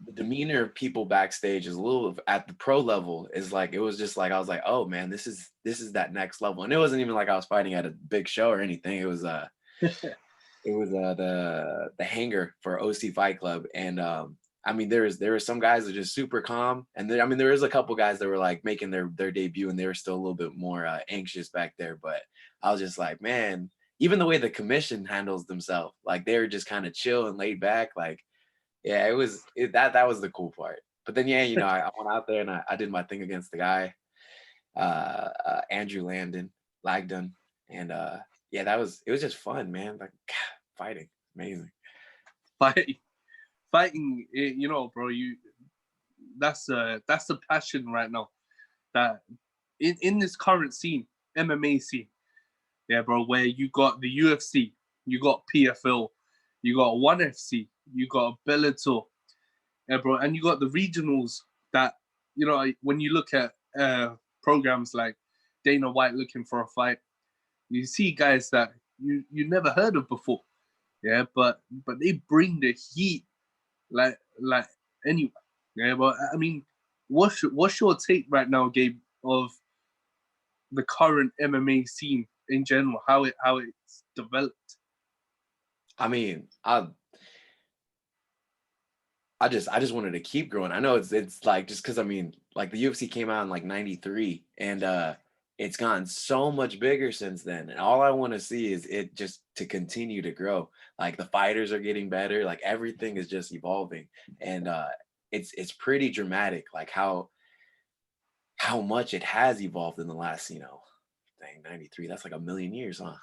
the demeanor of people backstage is a little at the pro level is like, it was just like I was like, oh man, this is that next level. And it wasn't even like I was fighting at a big show or anything. It was the hangar for OC Fight Club. And I mean there were some guys that are just super calm, and I mean there was a couple guys that were like making their debut, and they were still a little bit more anxious back there. But I was just like, man, even the way the commission handles themselves, like they were just kind of chill and laid back, like yeah, that was the cool part. But then yeah, I went out there and I did my thing against the guy, Andrew Landon. Lagdon, and yeah, it was just fun, man. Like fighting, amazing. Fighting, fighting. You know, bro. That's the passion right now. That in this current scene, MMA scene, yeah, bro. Where you got the UFC, you got PFL, you got ONE FC, you got Bellator, yeah, bro, and you got the regionals that, you know, when you look at programs like Dana White looking for a fight, you see guys that you never heard of before, yeah, but they bring the heat like anyway, yeah. But I mean, what's your take right now, Gabe, of the current MMA scene in general, how it's developed? I mean, I just wanted to keep growing. I know it's like just because I mean, like the UFC came out in like '93, and it's gotten so much bigger since then. And all I want to see is it just to continue to grow. Like the fighters are getting better. Like everything is just evolving, and it's pretty dramatic. Like how much it has evolved in the last, you know, dang, '93. That's like a million years, huh?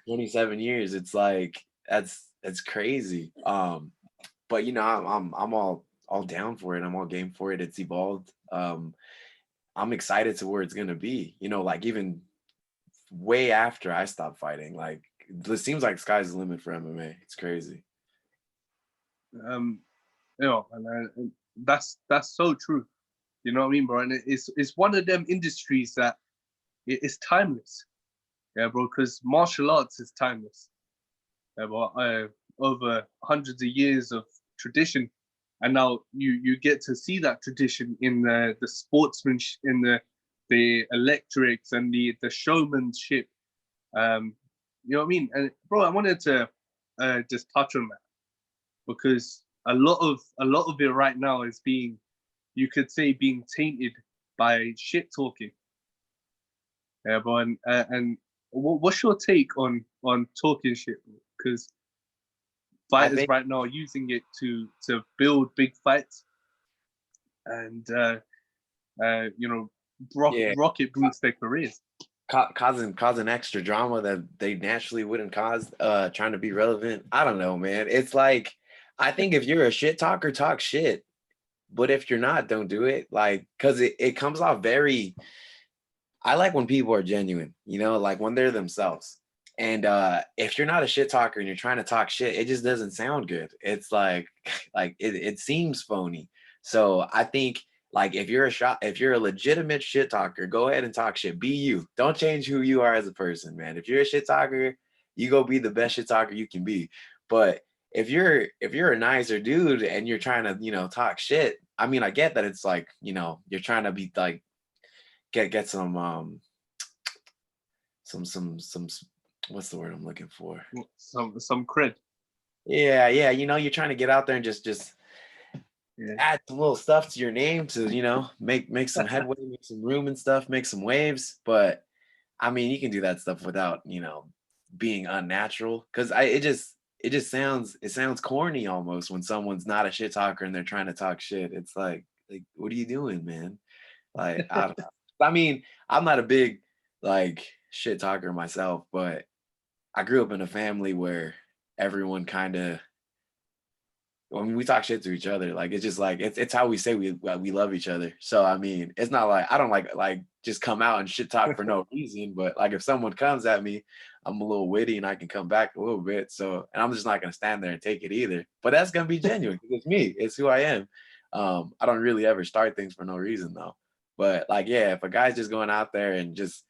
27 years. It's like that's crazy. But you know, I'm all down for it. I'm all game for it. It's evolved. I'm excited to where it's gonna be. You know, like even way after I stopped fighting, like it seems like sky's the limit for MMA. It's crazy. um, you know, and that's so true. You know what I mean, bro? And it's one of them industries that it's timeless, yeah, bro. Because martial arts is timeless. Yeah, bro. Over hundreds of years of tradition, and now you get to see that tradition in the sportsmanship, in the electrics and the showmanship. You know what I mean? And bro, I wanted to just touch on that because a lot of it right now is being, you could say, being tainted by shit talking. Yeah, but and what's your take on talking shit? Because I fighters think, right now are using it to build big fights and you know, yeah, rocket boost their careers. causing extra drama that they naturally wouldn't cause. Trying to be relevant. I don't know, man. It's like I think if you're a shit talker, talk shit. But if you're not, don't do it. Like, cause it comes off very, I like when people are genuine, you know, like when they're themselves. And if you're not a shit talker and you're trying to talk shit, it just doesn't sound good. It's like like it seems phony. So I think like if you're a legitimate shit talker, go ahead and talk shit. Be you. Don't change who you are as a person, man. If you're a shit talker, you go be the best shit talker you can be. But if you're a nicer dude and you're trying to, you know, talk shit, I mean, I get that it's like, you know, you're trying to be like get some what's the word I'm looking for? Some cred. Yeah, yeah, you know, you're trying to get out there and just Yeah. add some little stuff to your name to, you know, make some headway, make some room and stuff, make some waves. But I mean, you can do that stuff without, you know, being unnatural. Cause it just sounds corny almost when someone's not a shit talker and they're trying to talk shit. It's like what are you doing, man? Like, I don't know. I mean, I'm not a big like shit talker myself, but I grew up in a family where everyone kind of, I mean, we talk shit to each other. Like it's just like it's how we say we love each other. So I mean, it's not like I don't like just come out and shit talk for no reason. But like if someone comes at me, I'm a little witty and I can come back a little bit. So and I'm just not gonna stand there and take it either. But that's gonna be genuine because it's me. It's who I am. I don't really ever start things for no reason though. But like yeah, if a guy's just going out there and just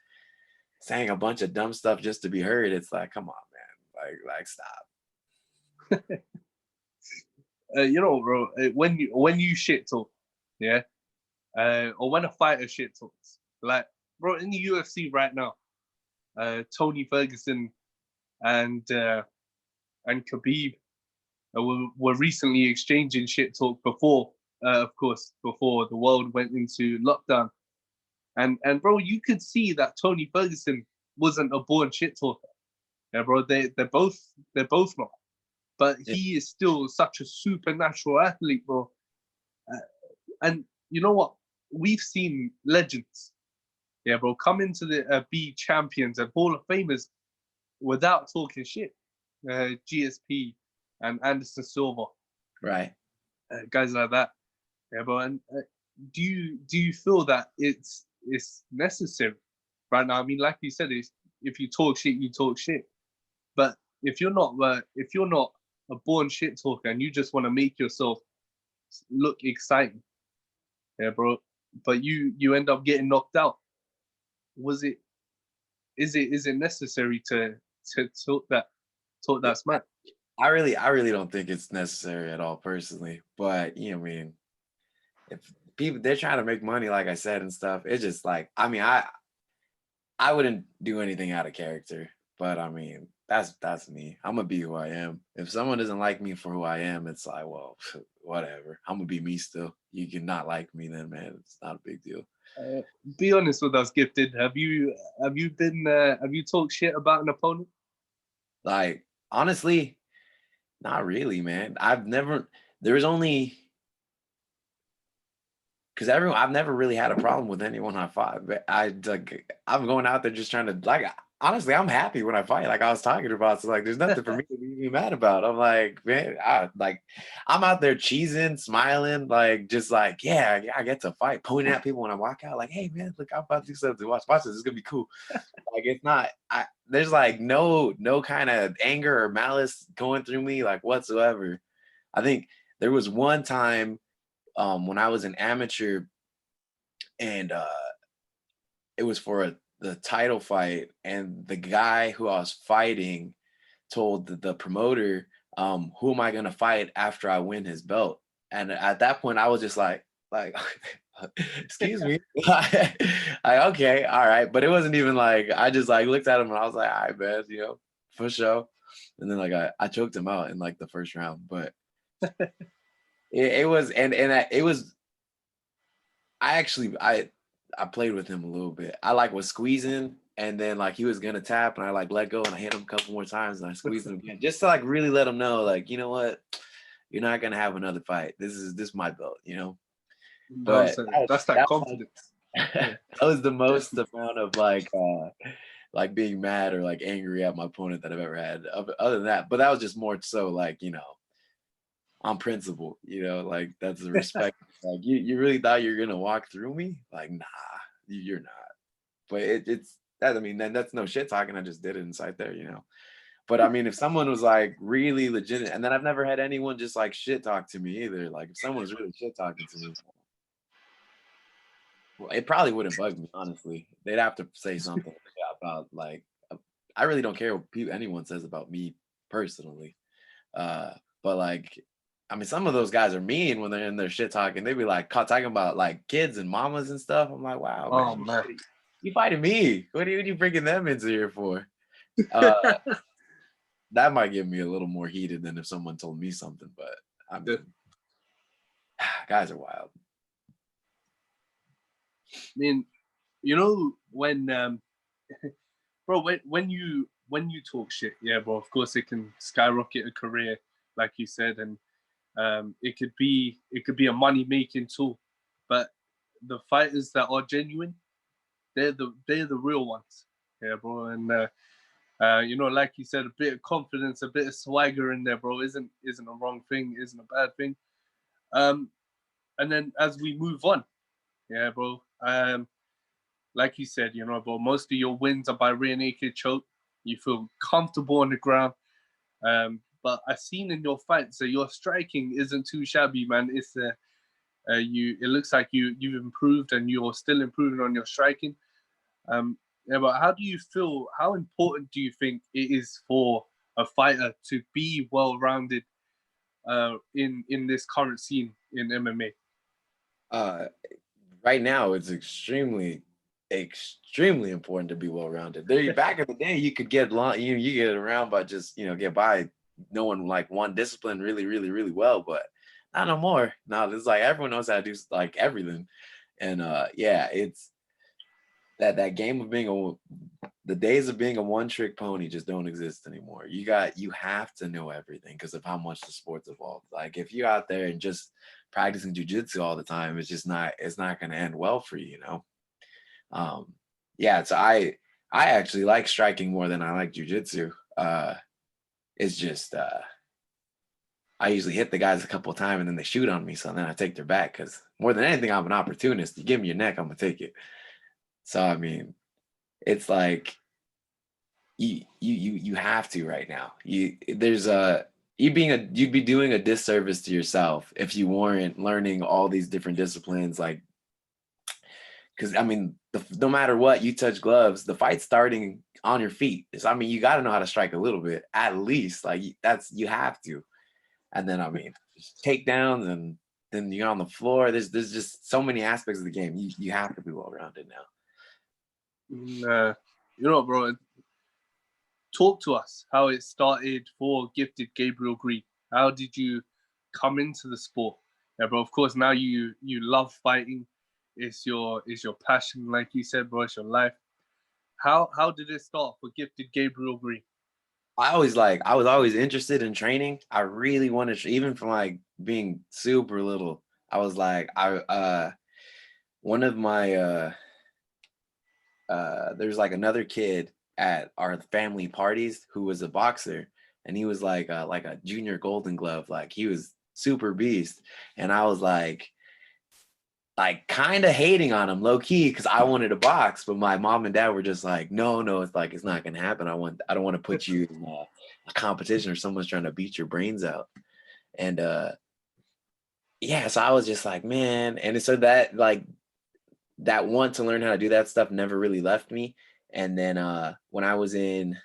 saying a bunch of dumb stuff just to be heard, it's like come on, man, like stop. You know, bro, when you shit talk, yeah, or when a fighter shit talks, like, bro, in the UFC right now, Tony Ferguson and Khabib were recently exchanging shit talk before, of course, before the world went into lockdown. And bro, you could see that Tony Ferguson wasn't a born shit talker. Yeah, bro, they're both not. But Yeah. he is still such a supernatural athlete, bro. And you know what? We've seen legends. Yeah, bro, come into the be champions and Hall of Famers without talking shit. GSP and Anderson Silva, Right. guys like that. Yeah, bro. And do you feel that it's necessary right now? I mean, like you said, it's, if you talk shit, you talk shit. But if you're not a born shit talker and you just want to make yourself look exciting, yeah, bro, but you end up getting knocked out. Was it is it necessary to talk that smack? I really don't think it's necessary at all personally. But you know, I mean, if people they're trying to make money, like I said and stuff, it's just like I mean, I wouldn't do anything out of character. But I mean, that's me. I'm gonna be who I am. If someone doesn't like me for who I am, it's like, well, whatever. I'm gonna be me still. You can not like me then, man. It's not a big deal. Be honest with us, Gifted. Have you talked shit about an opponent? Like, honestly, not really, man. I've never there was only because everyone I've never really had a problem with anyone I fought. But I'm going out there just trying to like honestly, I'm happy when I fight. Like I was talking about, so like there's nothing for me to be mad about. I'm like, man, I'm out there cheesing, smiling, like just like, yeah, I get to fight, pointing at people when I walk out, like, hey man, look, I'm about to do something. Watch this, it's gonna be cool. Like it's not there's like no kind of anger or malice going through me, like whatsoever. I think there was one time when I was an amateur and it was for the title fight, and the guy who I was fighting told the promoter, who am I gonna fight after I win his belt? And at that point I was just like excuse me. Like, okay, all right. But it wasn't even like I just like looked at him and I was like, all right, man, you know, for sure. And then like I choked him out in like the first round. But it was it was I played with him a little bit. I like was squeezing, and then like he was gonna tap, and I like let go, and I hit him a couple more times, and I squeezed him again, just to like really let him know, like, you know what, you're not gonna have another fight. This is my belt, you know. But That's that confidence. that was the most amount of like being mad or like angry at my opponent that I've ever had. Other than that, but that was just more so like, you know, on principle, you know, like that's the respect. Like you really thought you're gonna walk through me? Like, nah, you're not. But it's that, I mean, then that's no shit talking. I just did it inside there, you know. But I mean, if someone was like really legit, and then I've never had anyone just like shit talk to me either. Like if someone was really shit talking to me, well, it probably wouldn't bug me, honestly. They'd have to say something about like I really don't care what anyone says about me personally. But like, I mean, some of those guys are mean when they're in their shit talking. They be like talking about like kids and mamas and stuff. I'm like, wow, Oh man, man. you fighting me? What are you bringing them into here for? Uh, that might get me a little more heated than if someone told me something. But I mean, guys are wild. I mean, you know when bro, when you talk shit, yeah, bro, of course it can skyrocket a career, like you said, and it could be a money making tool. But the fighters that are genuine, they're the real ones, yeah, bro. And you know, like you said, a bit of confidence, a bit of swagger in there, bro, isn't a wrong thing, isn't a bad thing. Um, and then as we move on, yeah, bro. Like you said, you know, bro, most of your wins are by rear naked choke. You feel comfortable on the ground. But I've seen in your fights that your striking isn't too shabby, man. It's you. It looks like you've improved and you're still improving on your striking. Yeah, but how do you feel? How important do you think it is for a fighter to be well-rounded in this current scene in MMA? Uh, right now, it's extremely important to be well rounded. There, back in the day, you could get long, you get around by just get by knowing like one discipline really well, but not no more. Now it's like everyone knows how to do like everything, and yeah, it's that game of being the days of being a one trick pony just don't exist anymore. You have to know everything because of how much the sport's evolved. Like if you're out there and just practicing jujitsu all the time, it's not going to end well for you, you know. Yeah, so I actually like striking more than I like jujitsu. It's just I usually hit the guys a couple of times and then they shoot on me, so then I take their back because more than anything, I'm an opportunist. You give me your neck, I'm gonna take it. So I mean, it's like you have to right now. There's a you'd be doing a disservice to yourself if you weren't learning all these different disciplines, like because I mean, no matter what, you touch gloves, the fight's starting on your feet. So, I mean, you got to know how to strike a little bit, at least. Like that's you have to. And then I mean, takedowns, and then you're on the floor. There's just so many aspects of the game. You have to be well rounded now. You know, bro, talk to us how it started for gifted Gabriel Green. How did you come into the sport? Yeah, bro. Of course, now you love fighting. It's your passion, like you said, bro. It's your life. How did it start for gifted Gabriel Green? I was always interested in training. I really wanted to, even from like being super little. I was like, one of my there's like another kid at our family parties who was a boxer, and he was like a junior golden glove, like he was super beast. And I was like kind of hating on him low key because I wanted to box, but my mom and dad were just like, no, it's like it's not gonna happen. I don't want to put you in a competition or someone's trying to beat your brains out. And yeah, so I was just like, man, and so that like that want to learn how to do that stuff never really left me. And then when I was in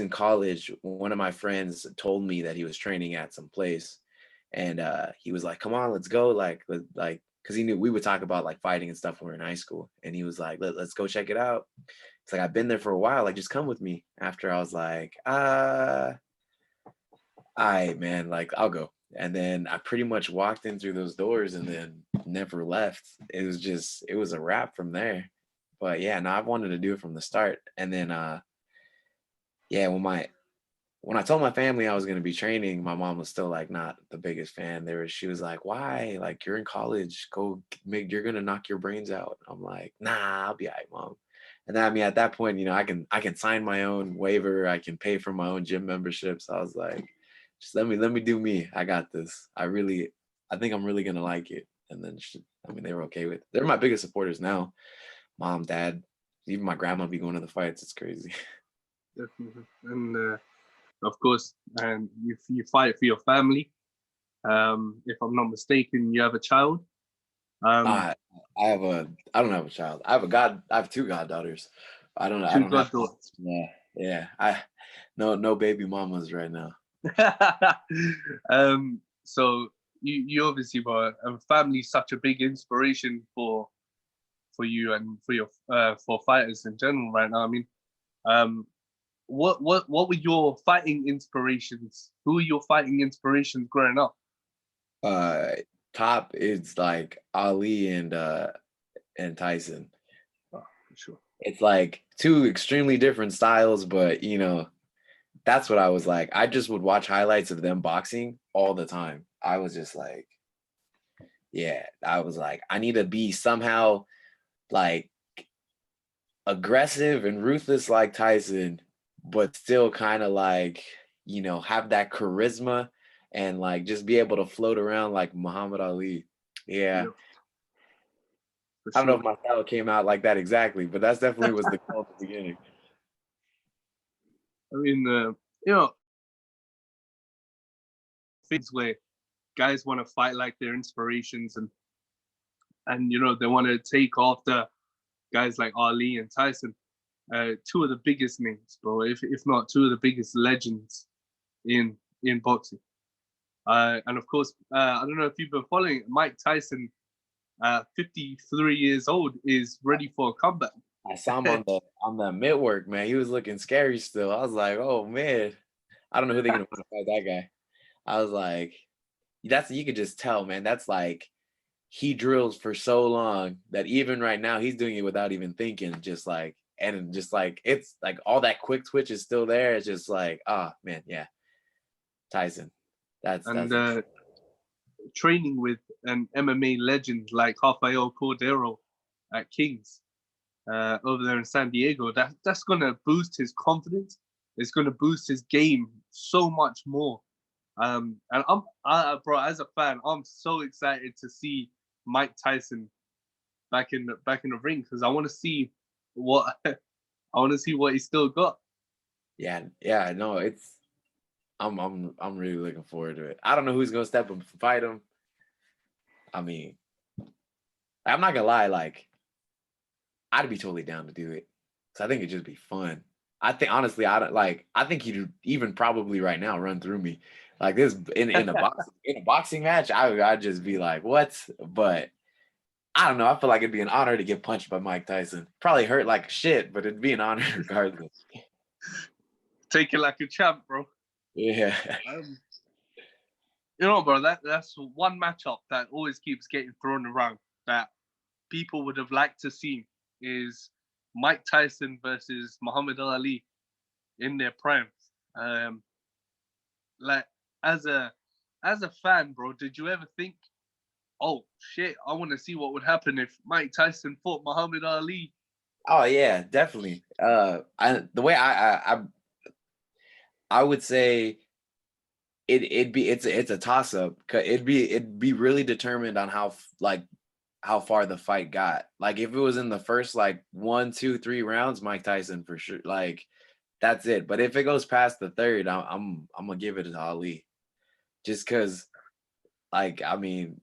college, one of my friends told me that he was training at some place, and he was like, "Come on, let's go!" Like, because he knew we would talk about like fighting and stuff when we were in high school, and he was like, "Let's go check it out." It's like I've been there for a while. Like, just come with me. After I was like, all right, man, like I'll go. And then I pretty much walked in through those doors and then never left. It was a wrap from there. But yeah, no, I've wanted to do it from the start. And then yeah, when I told my family I was gonna be training, my mom was still like not the biggest fan. She was like, "Why? Like you're in college, you're gonna knock your brains out." I'm like, "Nah, I'll be all right, mom." And then I mean at that point, I can sign my own waiver, I can pay for my own gym membership. So I was like, just let me do me. I got this. I think I'm really gonna like it. And then I mean they were okay with it. They're my biggest supporters now. Mom, dad, even my grandma be going to the fights. It's crazy. Definitely. And of course, and you fight for your family. If I'm not mistaken, you have a child. I I don't have a child. I have two goddaughters. I Two don't have, goddaughters. yeah, yeah. No baby mamas right now. So you obviously were a family such a big inspiration for you and for your for fighters in general right now. I mean, um, what were your fighting inspirations? Who were your fighting inspirations growing up? Uh Top is like Ali and Tyson. Oh, for sure. It's like two extremely different styles, but that's what I was like. I just would watch highlights of them boxing all the time. I was just like, yeah, I was like, I need to be somehow like aggressive and ruthless like Tyson, but still kind of like, have that charisma and like just be able to float around like Muhammad Ali. Yeah. Yeah, for I don't know sure. if my style came out like that exactly, but that's definitely was the goal at the beginning. I mean, you know, things where guys want to fight like their inspirations and they want to take after guys like Ali and Tyson, two of the biggest names, bro. If not two of the biggest legends in boxing. And of course, I don't know if you've been following Mike Tyson. 53 years old, is ready for a comeback. I saw him on the midwork, man. He was looking scary still. I was like, oh man, I don't know who they're gonna want to fight that guy. I was like, you could just tell, man. That's like he drills for so long that even right now he's doing it without even thinking, just like it's like all that quick twitch is still there. It's just like, oh man, yeah. Tyson. And That's training with an MMA legend like Rafael Cordero. at Kings over there in San Diego. That's gonna boost his confidence. It's gonna boost his game so much more. And bro, as a fan, I'm so excited to see Mike Tyson back in the ring because I want to see what I want to see what he's still got. Yeah, no, I'm really looking forward to it. I don't know who's gonna step up and fight him. I mean, I'm not gonna lie, like I'd be totally down to do it. So I think it'd just be fun. I think honestly, I think he'd even probably right now run through me. Like this in a boxing match, I'd just be like, what? But I don't know. I feel like it'd be an honor to get punched by Mike Tyson. Probably hurt like shit, but it'd be an honor regardless. Take it like a champ, bro. Yeah. You know, bro, that's one matchup that always keeps getting thrown around that people would have liked to see is Mike Tyson versus Muhammad Ali in their primes. Like as a fan, bro, did you ever think, oh shit, I want to see what would happen if Mike Tyson fought Muhammad Ali? Oh yeah, definitely. The way I would say it's a toss up. It'd be really determined on how far the fight got. Like if it was in the first like 1, 2, 3 rounds, Mike Tyson for sure. Like that's it. But if it goes past the third, I'm gonna give it to Ali, just because. Like I mean,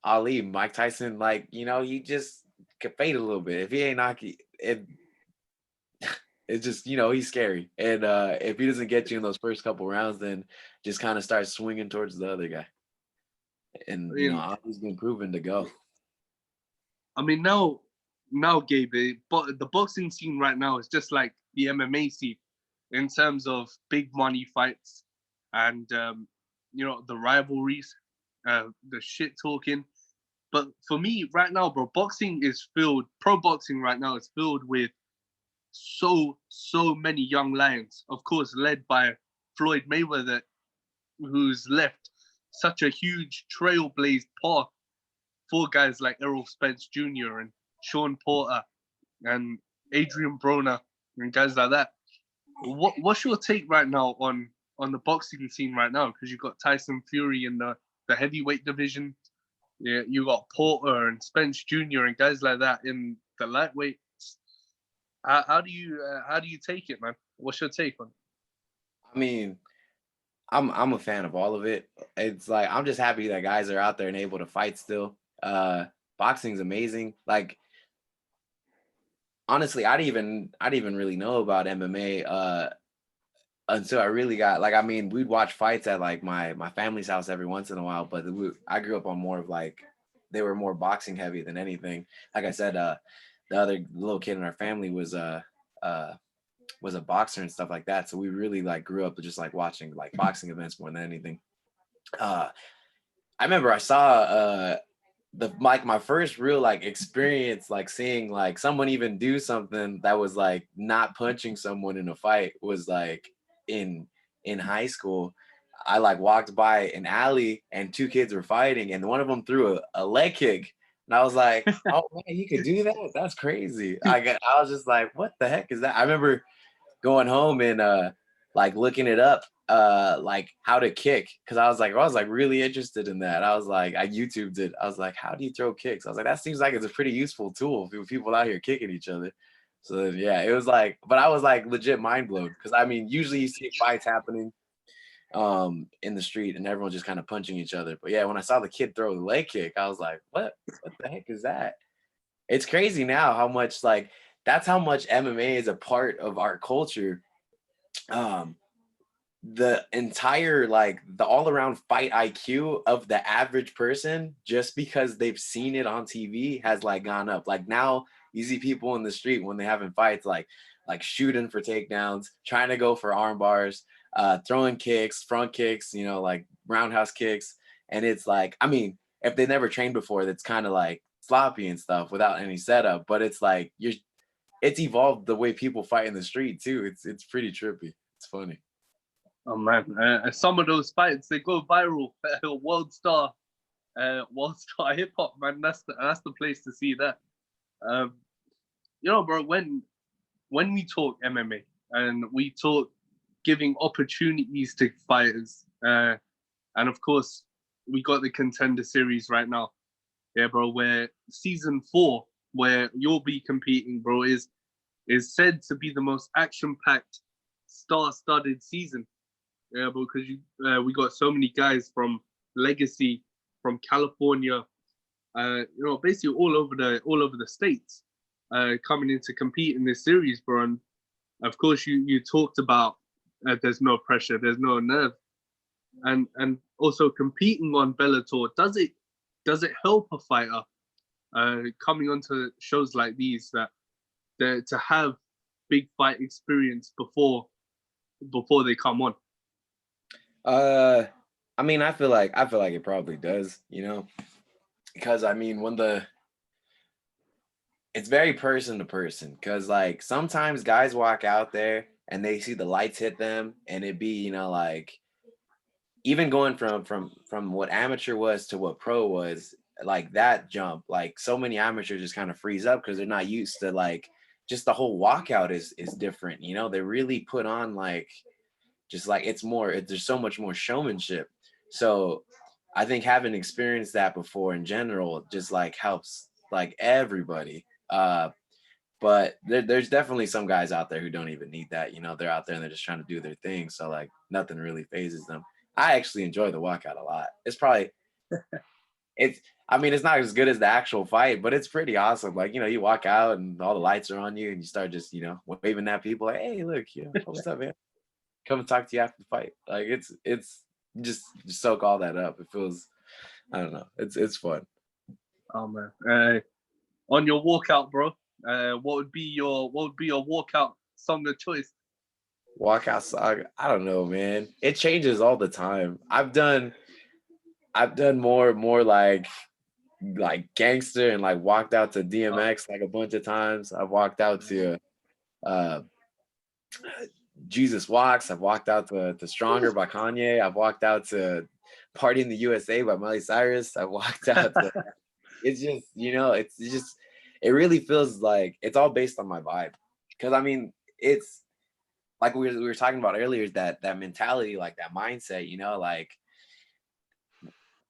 Ali, Mike Tyson, like he just could fade a little bit. If he ain't knocking it. It's just he's scary, and if he doesn't get you in those first couple rounds, then just kind of start swinging towards the other guy. And Ali's been proven to go. I mean, now, Gabe, but the boxing scene right now is just like the MMA scene in terms of big money fights and the rivalries, the shit talking. But for me, right now, bro, pro boxing right now is filled with so many young lions. Of course, led by Floyd Mayweather, who's left such a huge trailblazed path for guys like Errol Spence Jr. and Sean Porter and Adrian Broner and guys like that. What's your take right now on the boxing scene right now? Because you've got Tyson Fury in the heavyweight division. Yeah, you got Porter and Spence Jr. and guys like that in the lightweight. How do you take it, man? What's your take on it? I mean, I'm a fan of all of it. It's like I'm just happy that guys are out there and able to fight still. Boxing's amazing. Like honestly, I didn't even really know about MMA until I really got like I mean, we'd watch fights at like my family's house every once in a while, but I grew up on more of like they were more boxing heavy than anything. Like I said, the other little kid in our family was a boxer and stuff like that. So we really like grew up just like watching like boxing events more than anything. I remember I saw my first real like experience like seeing like someone even do something that was like not punching someone in a fight was like in high school. I like walked by an alley and 2 kids were fighting and one of them threw a leg kick. And I was like, oh man, you could do that? That's crazy. I was just like, what the heck is that? I remember going home and like looking it up like how to kick because I was like really interested in that. I was like, I YouTubed it. I was like, how do you throw kicks? I was like, that seems like it's a pretty useful tool for people out here kicking each other. So yeah, it was like, but I was like legit mind blown because I mean, usually you see fights happening in the street and everyone's just kind of punching each other. But yeah, when I saw the kid throw the leg kick, I was like, what the heck is that? It's crazy now how much like that's how much MMA is a part of our culture. The entire like the all around fight IQ of the average person just because they've seen it on TV has like gone up. Like now you see people in the street when they having fights like shooting for takedowns, trying to go for arm bars, throwing kicks, front kicks, like roundhouse kicks. And it's like, I mean, if they never trained before, that's kind of like sloppy and stuff without any setup. But it's like it's evolved the way people fight in the street too. It's pretty trippy. It's funny. Oh man, some of those fights they go viral. World star hip hop man. That's the place to see that. Um, you know, bro, when we talk MMA and we talk giving opportunities to fighters, and of course we got the Contender Series right now, yeah, bro, where season 4, where you'll be competing, bro, is said to be the most action-packed, star-studded season. Yeah, because we got so many guys from Legacy, from California, you know, basically all over the states, coming in to compete in this series, bro. And of course, you talked about there's no pressure, there's no nerve, and also competing on Bellator. Does it help a fighter coming onto shows like these that to have big fight experience before they come on? I mean, I feel like it probably does, you know, because I mean, it's very person to person, because like sometimes guys walk out there and they see the lights hit them, and it be, you know, like even going from what amateur was to what pro was, like that jump, like so many amateurs just kind of freeze up because they're not used to like just the whole walkout is different, you know. They really put on like just like there's so much more showmanship. So I think having experienced that before in general just like helps like everybody. But there's definitely some guys out there who don't even need that, you know. They're out there and they're just trying to do their thing, so like nothing really phases them. I actually enjoy the walkout a lot. It's I mean, it's not as good as the actual fight, but it's pretty awesome. Like, you know, you walk out and all the lights are on you and you start just, you know, waving at people like, hey, look, you know, what's up, man? Come and talk to you after the fight. Like it's just soak all that up. It feels, I don't know. It's fun. Oh man, on your walkout, bro. What would be your walkout song of choice? Walkout song. I don't know, man. It changes all the time. I've done more like gangster and like walked out to Oh, DMX like a bunch of times. I've walked out to uh Jesus Walks. I've walked out to Stronger by Kanye. I've walked out to Party in the USA by Miley Cyrus. I've walked out to it's just, you know, it's just it really feels like it's all based on my vibe. Because I mean, it's like we were talking about earlier, is that mentality, like that mindset, you know, like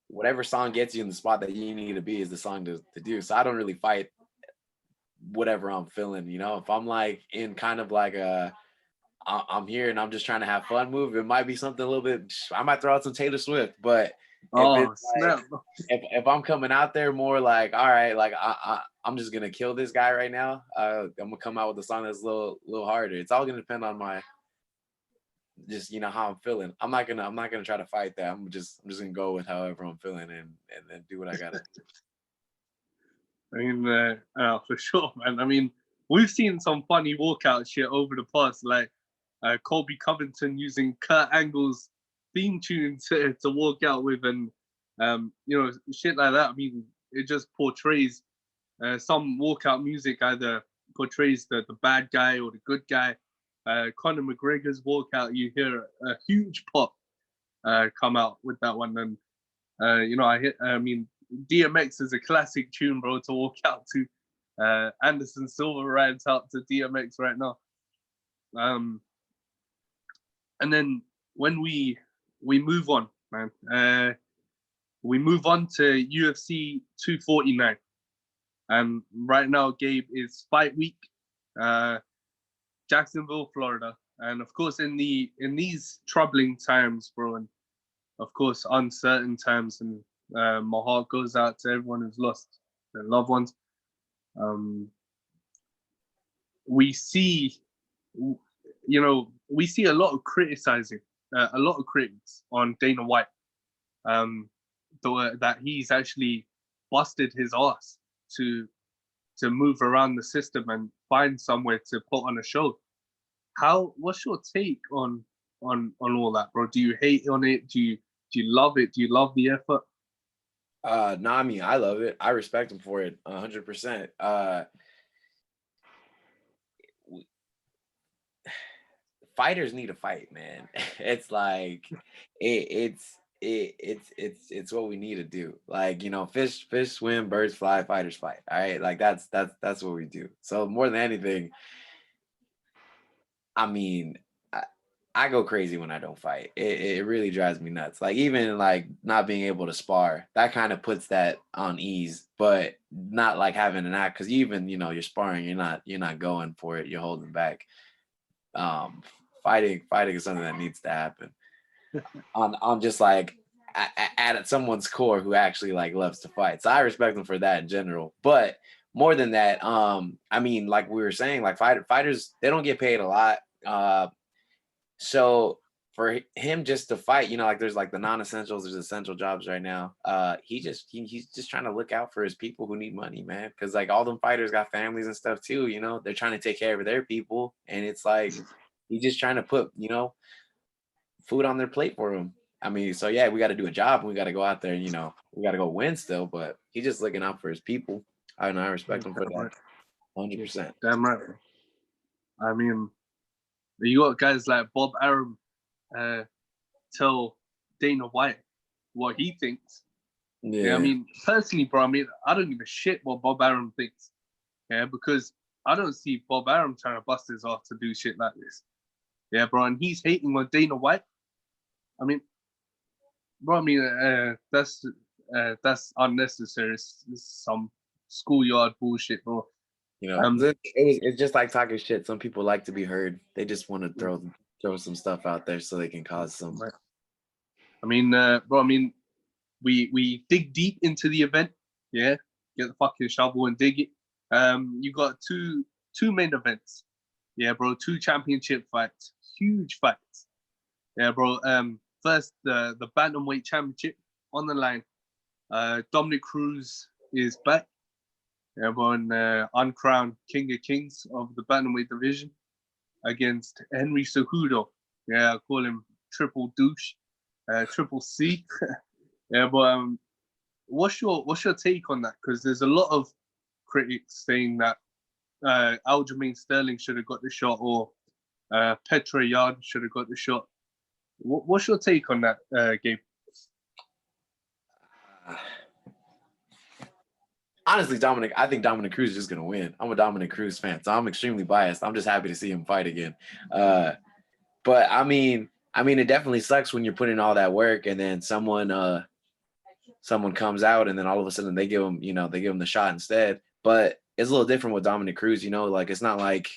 whatever song gets you in the spot that you need to be is the song to do. So I don't really fight whatever I'm feeling, you know. If I'm like in kind of like I'm here and I'm just trying to have fun move, it might be something a little bit, I might throw out some Taylor Swift. But if oh it's like snap! if I'm coming out there more like, all right, like I'm just gonna kill this guy right now. I'm gonna come out with a song that's a little harder. It's all gonna depend on my just, you know, how I'm feeling. I'm not gonna try to fight that. I'm just gonna go with however I'm feeling and then do what I gotta. I mean, for sure, man. I mean, we've seen some funny walkout shit over the past, like Colby Covington using Kurt Angle's theme tune to walk out with, and you know, shit like that. I mean, it just portrays some walkout music either portrays the bad guy or the good guy. Conor McGregor's walkout, you hear a huge pop come out with that one, and you know, I mean, DMX is a classic tune, bro, to walk out to. Anderson Silva rides out to DMX right now. Um, and then when we move on, man, we move on to UFC 249. And right now, Gabe, is fight week, uh, Jacksonville, Florida, and of course, in these troubling times, bro, and of course, uncertain times, and my heart goes out to everyone who's lost their loved ones. Um, we see, we see a lot of criticizing, a lot of critics on Dana White, um, that he's actually busted his ass to move around the system and find somewhere to put on a show. What's your take on all that, bro? Do you hate on it? Do you love it? Do you love the effort? No, I mean, I love it. I respect him for it 100%. Fighters need to fight, man. It's like it's it's what we need to do. Like, fish swim, birds fly, fighters fight. All right, like that's what we do. So more than anything, I mean, I go crazy when I don't fight. It really drives me nuts. Like, even like not being able to spar, that kind of puts that on ease, but not like having an act, because even you're sparring, you're not going for it, you're holding back. Um, fighting is something that needs to happen on just like at someone's core who actually like loves to fight. So I respect them for that in general. But more than that, I mean, like we were saying, like fighters, they don't get paid a lot. So for him just to fight, like there's like the non-essentials, there's essential jobs right now. He's just trying to look out for his people who need money, man. Because like all them fighters got families and stuff too. They're trying to take care of their people, and it's like he's just trying to put food on their plate for them. I mean, so yeah, we got to do a job, and we got to go out there, and we got to go win still. But he's just looking out for his people. I know, I respect him for that, 100%. Damn right. I mean, you got guys like Bob Arum tell Dana White what he thinks. Yeah, I mean, personally, bro, I mean, I don't give a shit what Bob Arum thinks. Yeah, because I don't see Bob Arum trying to bust his ass to do shit like this. Yeah, bro, and he's hating on Dana White. I mean, bro, I mean, that's unnecessary. It's some schoolyard bullshit, bro. It's just like talking shit. Some people like to be heard. They just want to throw some stuff out there so they can cause some. I mean, bro, I mean, we dig deep into the event. Yeah, get the fucking shovel and dig it. You got two main events. Yeah, bro, 2 championship fights, huge fights. Yeah, bro. First the bantamweight championship on the line. Dominic Cruz is back. Yeah, bro, and uncrowned King of Kings of the bantamweight division against Henry Cejudo. Yeah, I call him Triple Douche, Triple C. Yeah, but what's your take on that? Because there's a lot of critics saying that Aljamain Sterling should have got the shot, or Petra Yan should have got the shot. What's your take on that, Gabe? Honestly, I think Dominic Cruz is just gonna win. I'm a Dominic Cruz fan, so I'm extremely biased. I'm just happy to see him fight again. But I mean, it definitely sucks when you're putting all that work and then someone comes out and then all of a sudden they give him the shot instead. But it's a little different with Dominic Cruz, like it's not like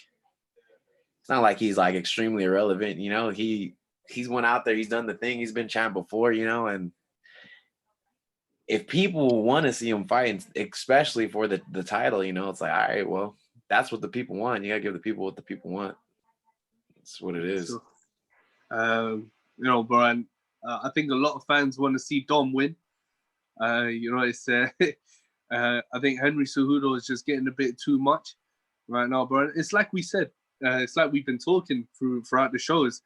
he's like extremely irrelevant, he's went out there, he's done the thing, he's been champ before, and if people want to see him fight, especially for the title, it's like, all right, well, that's what the people want. You gotta give the people what the people want. That's what it is. Brian, I think a lot of fans want to see Dom win. It's I think Henry Cejudo is just getting a bit too much right now, bro. It's like we said, it's like we've been talking throughout the shows.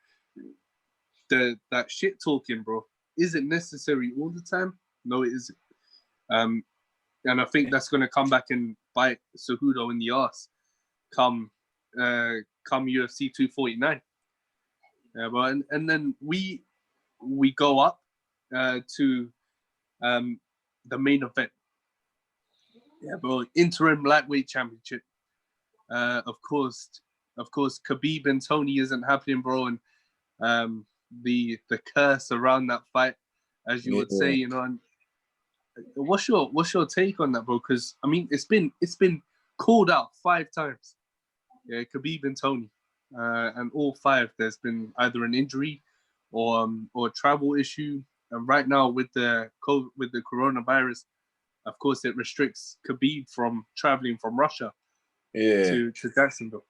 That shit talking, bro, isn't necessary all the time. No, it isn't. And I think that's going to come back and bite Cejudo in the ass come UFC 249. Yeah, but and then we go up to the main event. Yeah, bro, interim lightweight championship. Of course, Khabib and Tony isn't happening, bro, and the curse around that fight, as you would say, And what's your take on that, bro? Because I mean, it's been called out 5 times. Yeah, Khabib and Tony, and all 5 there's been either an injury or a travel issue, and right now with the coronavirus, of course, it restricts Khabib from traveling from Russia to Jacksonville.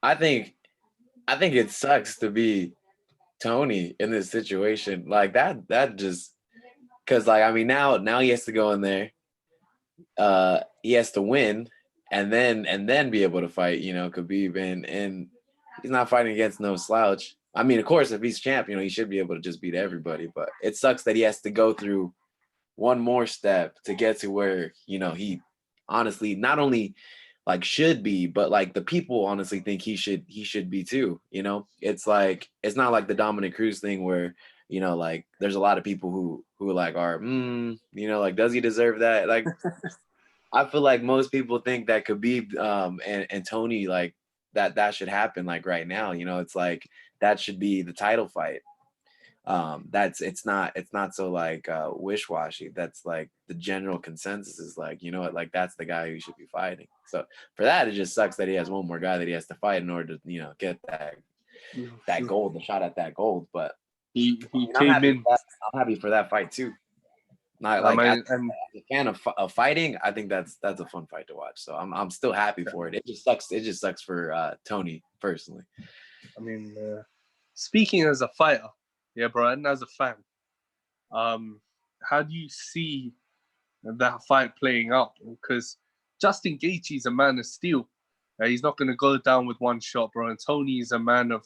I think it sucks to be Tony in this situation like that. That just because like I mean now he has to go in there. He has to win and then be able to fight. Khabib and he's not fighting against no slouch. I mean, of course, if he's champ, he should be able to just beat everybody. But it sucks that he has to go through one more step to get to where he honestly not only like should be, but like the people honestly think he should be too. It's like it's not like the Dominic Cruz thing where you know, like there's a lot of people who like are, you know, like, does he deserve that? Like, I feel like most people think that Khabib and Tony, like, that should happen like right now. You know, it's like that should be the title fight. That's it's not so like wish-washy. That's like the general consensus is like, you know what, like that's the guy who should be fighting. So for that, it just sucks that he has one more guy that he has to fight in order to, you know, get that gold, the shot at that gold. But He I mean, came in. I'm happy for that fight too. Not I like as mean, and a fan of fighting, I think that's a fun fight to watch. So I'm still happy for it. It just sucks. It just sucks for Tony personally. I mean, speaking as a fighter, yeah, bro, and as a fan, how do you see that fight playing out? Because Justin Gaethje's a man of steel. He's not going to go down with one shot, bro. And Tony is a man of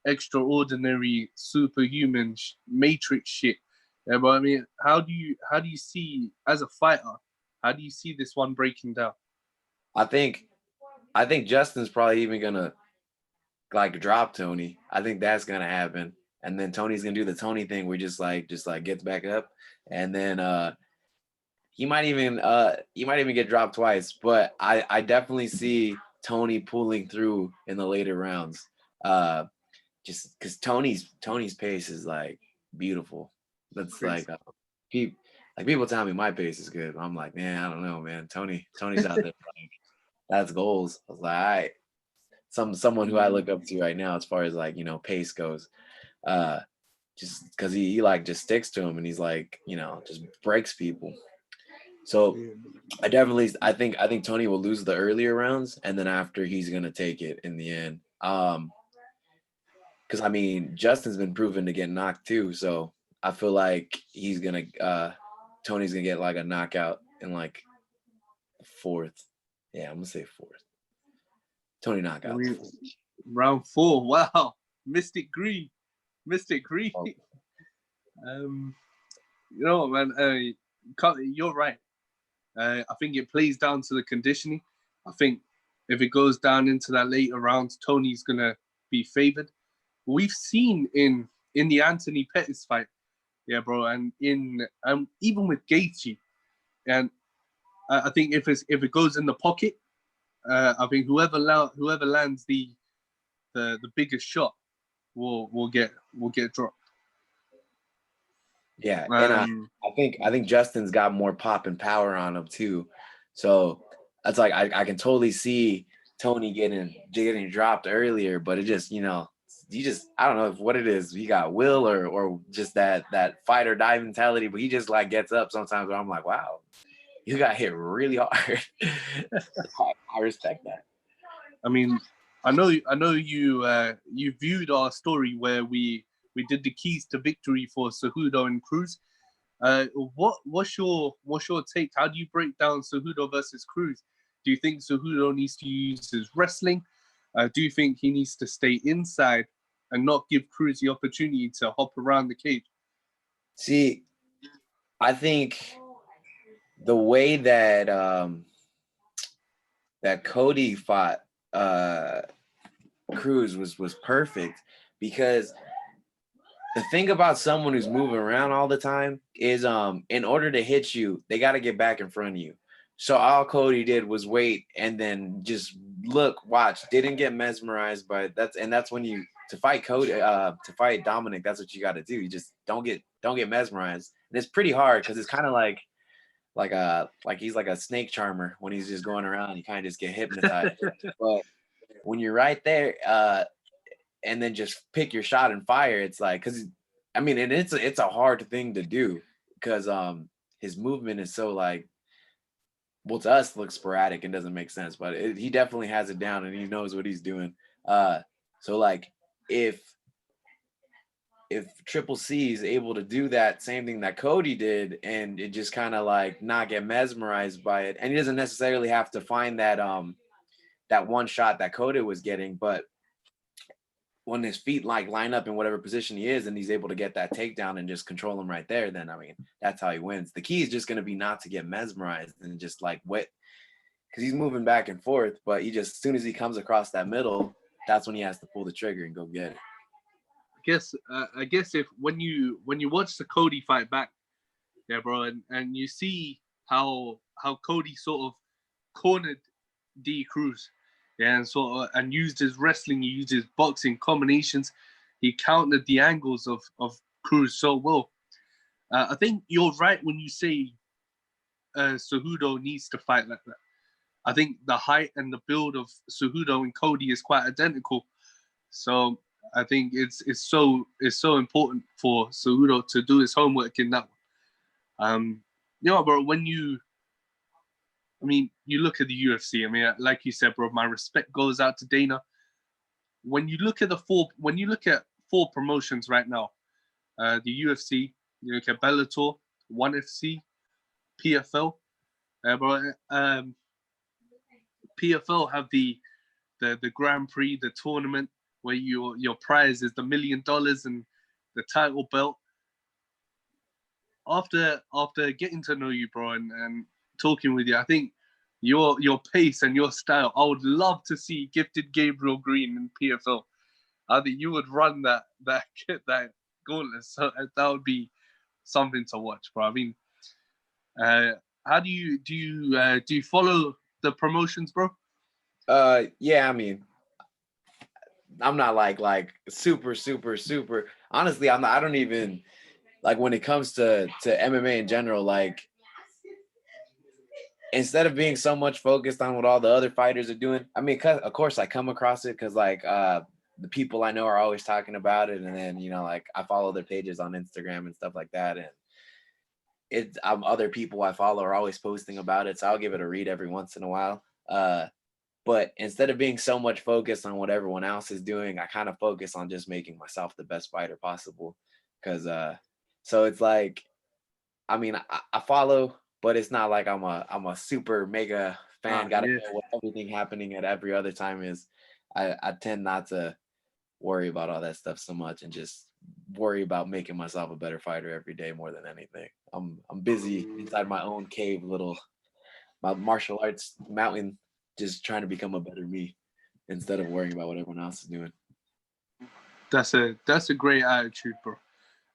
extraordinary, superhuman matrix shit. Yeah, but I mean, how do you see as a fighter? How do you see this one breaking down? I think Justin's probably even gonna like drop Tony. I think that's gonna happen. And then Tony's gonna do the Tony thing where he just like gets back up. And then he might even get dropped twice. But I definitely see Tony pulling through in the later rounds. Just because Tony's pace is like beautiful. That's like people tell me my pace is good. I'm like, man, I don't know, man. Tony's out there. Like, that's goals. I was like, all right. Someone who I look up to right now as far as like, you know, pace goes. Just because he like just sticks to him and he's like, you know, just breaks people. So I think Tony will lose the earlier rounds and then after he's gonna take it in the end. Because I mean Justin's been proven to get knocked too, so I feel like Tony's gonna get like a knockout in like fourth. Yeah, I'm gonna say fourth. Tony knockout. Round 4. Wow, Mystic Green. Oh. You know, man, you're right. I think it plays down to the conditioning. I think if it goes down into that later rounds, Tony's gonna be favored. We've seen in the Anthony Pettis fight, yeah, bro, and in even with Gaethje, and I think if it goes in the pocket, I think whoever lands the biggest shot will get dropped. Yeah, and I think Justin's got more pop and power on him too. So that's like I can totally see Tony getting dropped earlier, but it just, you know, I don't know if what it is. He got will or just that fight or die mentality, but he just like gets up sometimes where I'm like, wow, you got hit really hard. I respect that. I mean, I know you viewed our story where we did the keys to victory for Cejudo and Cruz. What's your take? How do you break down Cejudo versus Cruz? Do you think Cejudo needs to use his wrestling? Do you think he needs to stay inside and not give Cruz the opportunity to hop around the cage? See, I think the way that that Cody fought Cruz was perfect, because the thing about someone who's moving around all the time is in order to hit you, they got to get back in front of you. So all Cody did was wait and then just watch, didn't get mesmerized by it. That's when you to fight Cody to fight Dominic, that's what you got to do. You just don't get mesmerized. And it's pretty hard because it's kind of like he's like a snake charmer when he's just going around, you kind of just get hypnotized. But when you're right there and then just pick your shot and fire, it's like, because I mean, and it's a hard thing to do because his movement is so like, well, to us looks sporadic and doesn't make sense, but he definitely has it down and he knows what he's doing. So like if Triple C is able to do that same thing that Cody did and it just kind of like not get mesmerized by it, and he doesn't necessarily have to find that that one shot that Cody was getting, but when his feet like line up in whatever position he is and he's able to get that takedown and just control him right there, then I mean, that's how he wins. The key is just going to be not to get mesmerized and just like wet, because he's moving back and forth, but he just, as soon as he comes across that middle, that's when he has to pull the trigger and go get it. I guess if when you watch the Cody fight back, yeah, bro, and you see how Cody sort of cornered D Cruz, yeah, and sort of and used his wrestling, he used his boxing combinations, he countered the angles of Cruz so well. I think you're right when you say Cejudo needs to fight like that. I think the height and the build of Cejudo and Cody is quite identical. So I think it's so important for Cejudo to do his homework in that one. You know, bro, you look at the UFC. I mean, like you said, bro, my respect goes out to Dana. When you look at four promotions right now, the UFC, you look at Bellator, ONE FC, PFL, bro. PFL have the Grand Prix, the tournament where your prize is the $1 million and the title belt. After getting to know you, bro, and talking with you, I think your pace and your style, I would love to see Gifted Gabriel Green in PFL. I think you would run that gauntlet. So that would be something to watch, bro. I mean, how do you follow the promotions, bro? Yeah, I mean, I'm not like super. Honestly, I'm not. I don't even like when it comes to MMA in general. Like, instead of being so much focused on what all the other fighters are doing, I mean, of course, I come across it because like the people I know are always talking about it, and then like I follow their pages on Instagram and stuff like that, and other people I follow are always posting about it, so I'll give it a read every once in a while. But instead of being so much focused on what everyone else is doing, I kind of focus on just making myself the best fighter possible. Because so it's like, I mean, I follow, but it's not like I'm a super mega fan. Gotta know what everything happening at every other time is. I tend not to worry about all that stuff so much and just worry about making myself a better fighter every day more than anything. I'm busy inside my own cave, my martial arts mountain, just trying to become a better me instead of worrying about what everyone else is doing. That's a great attitude, bro,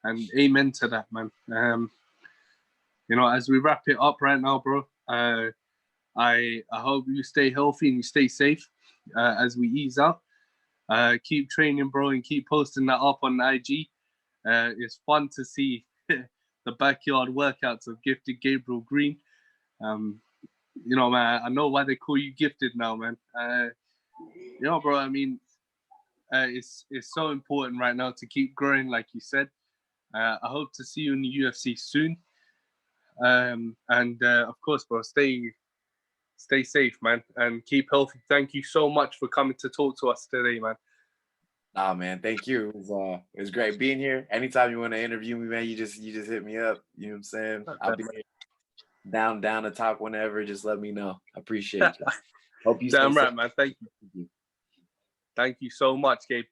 and amen to that, man. As we wrap it up right now, bro, I hope you stay healthy and you stay safe as we ease out. Keep training, bro, and keep posting that up on IG. It's fun to see the backyard workouts of Gifted Gabriel Green. Man, I know why they call you Gifted now, man. Bro, I mean, it's so important right now to keep growing, like you said. I hope to see you in the UFC soon. And of course, bro, stay safe, man, and keep healthy. Thank you so much for coming to talk to us today, man. Nah, man, thank you. It was great being here. Anytime you want to interview me, man, you just hit me up. You know what I'm saying? I'll be down to talk whenever. Just let me know. I appreciate you. Hope you Damn stay right, safe. man. Thank you. Thank you so much, Gabe.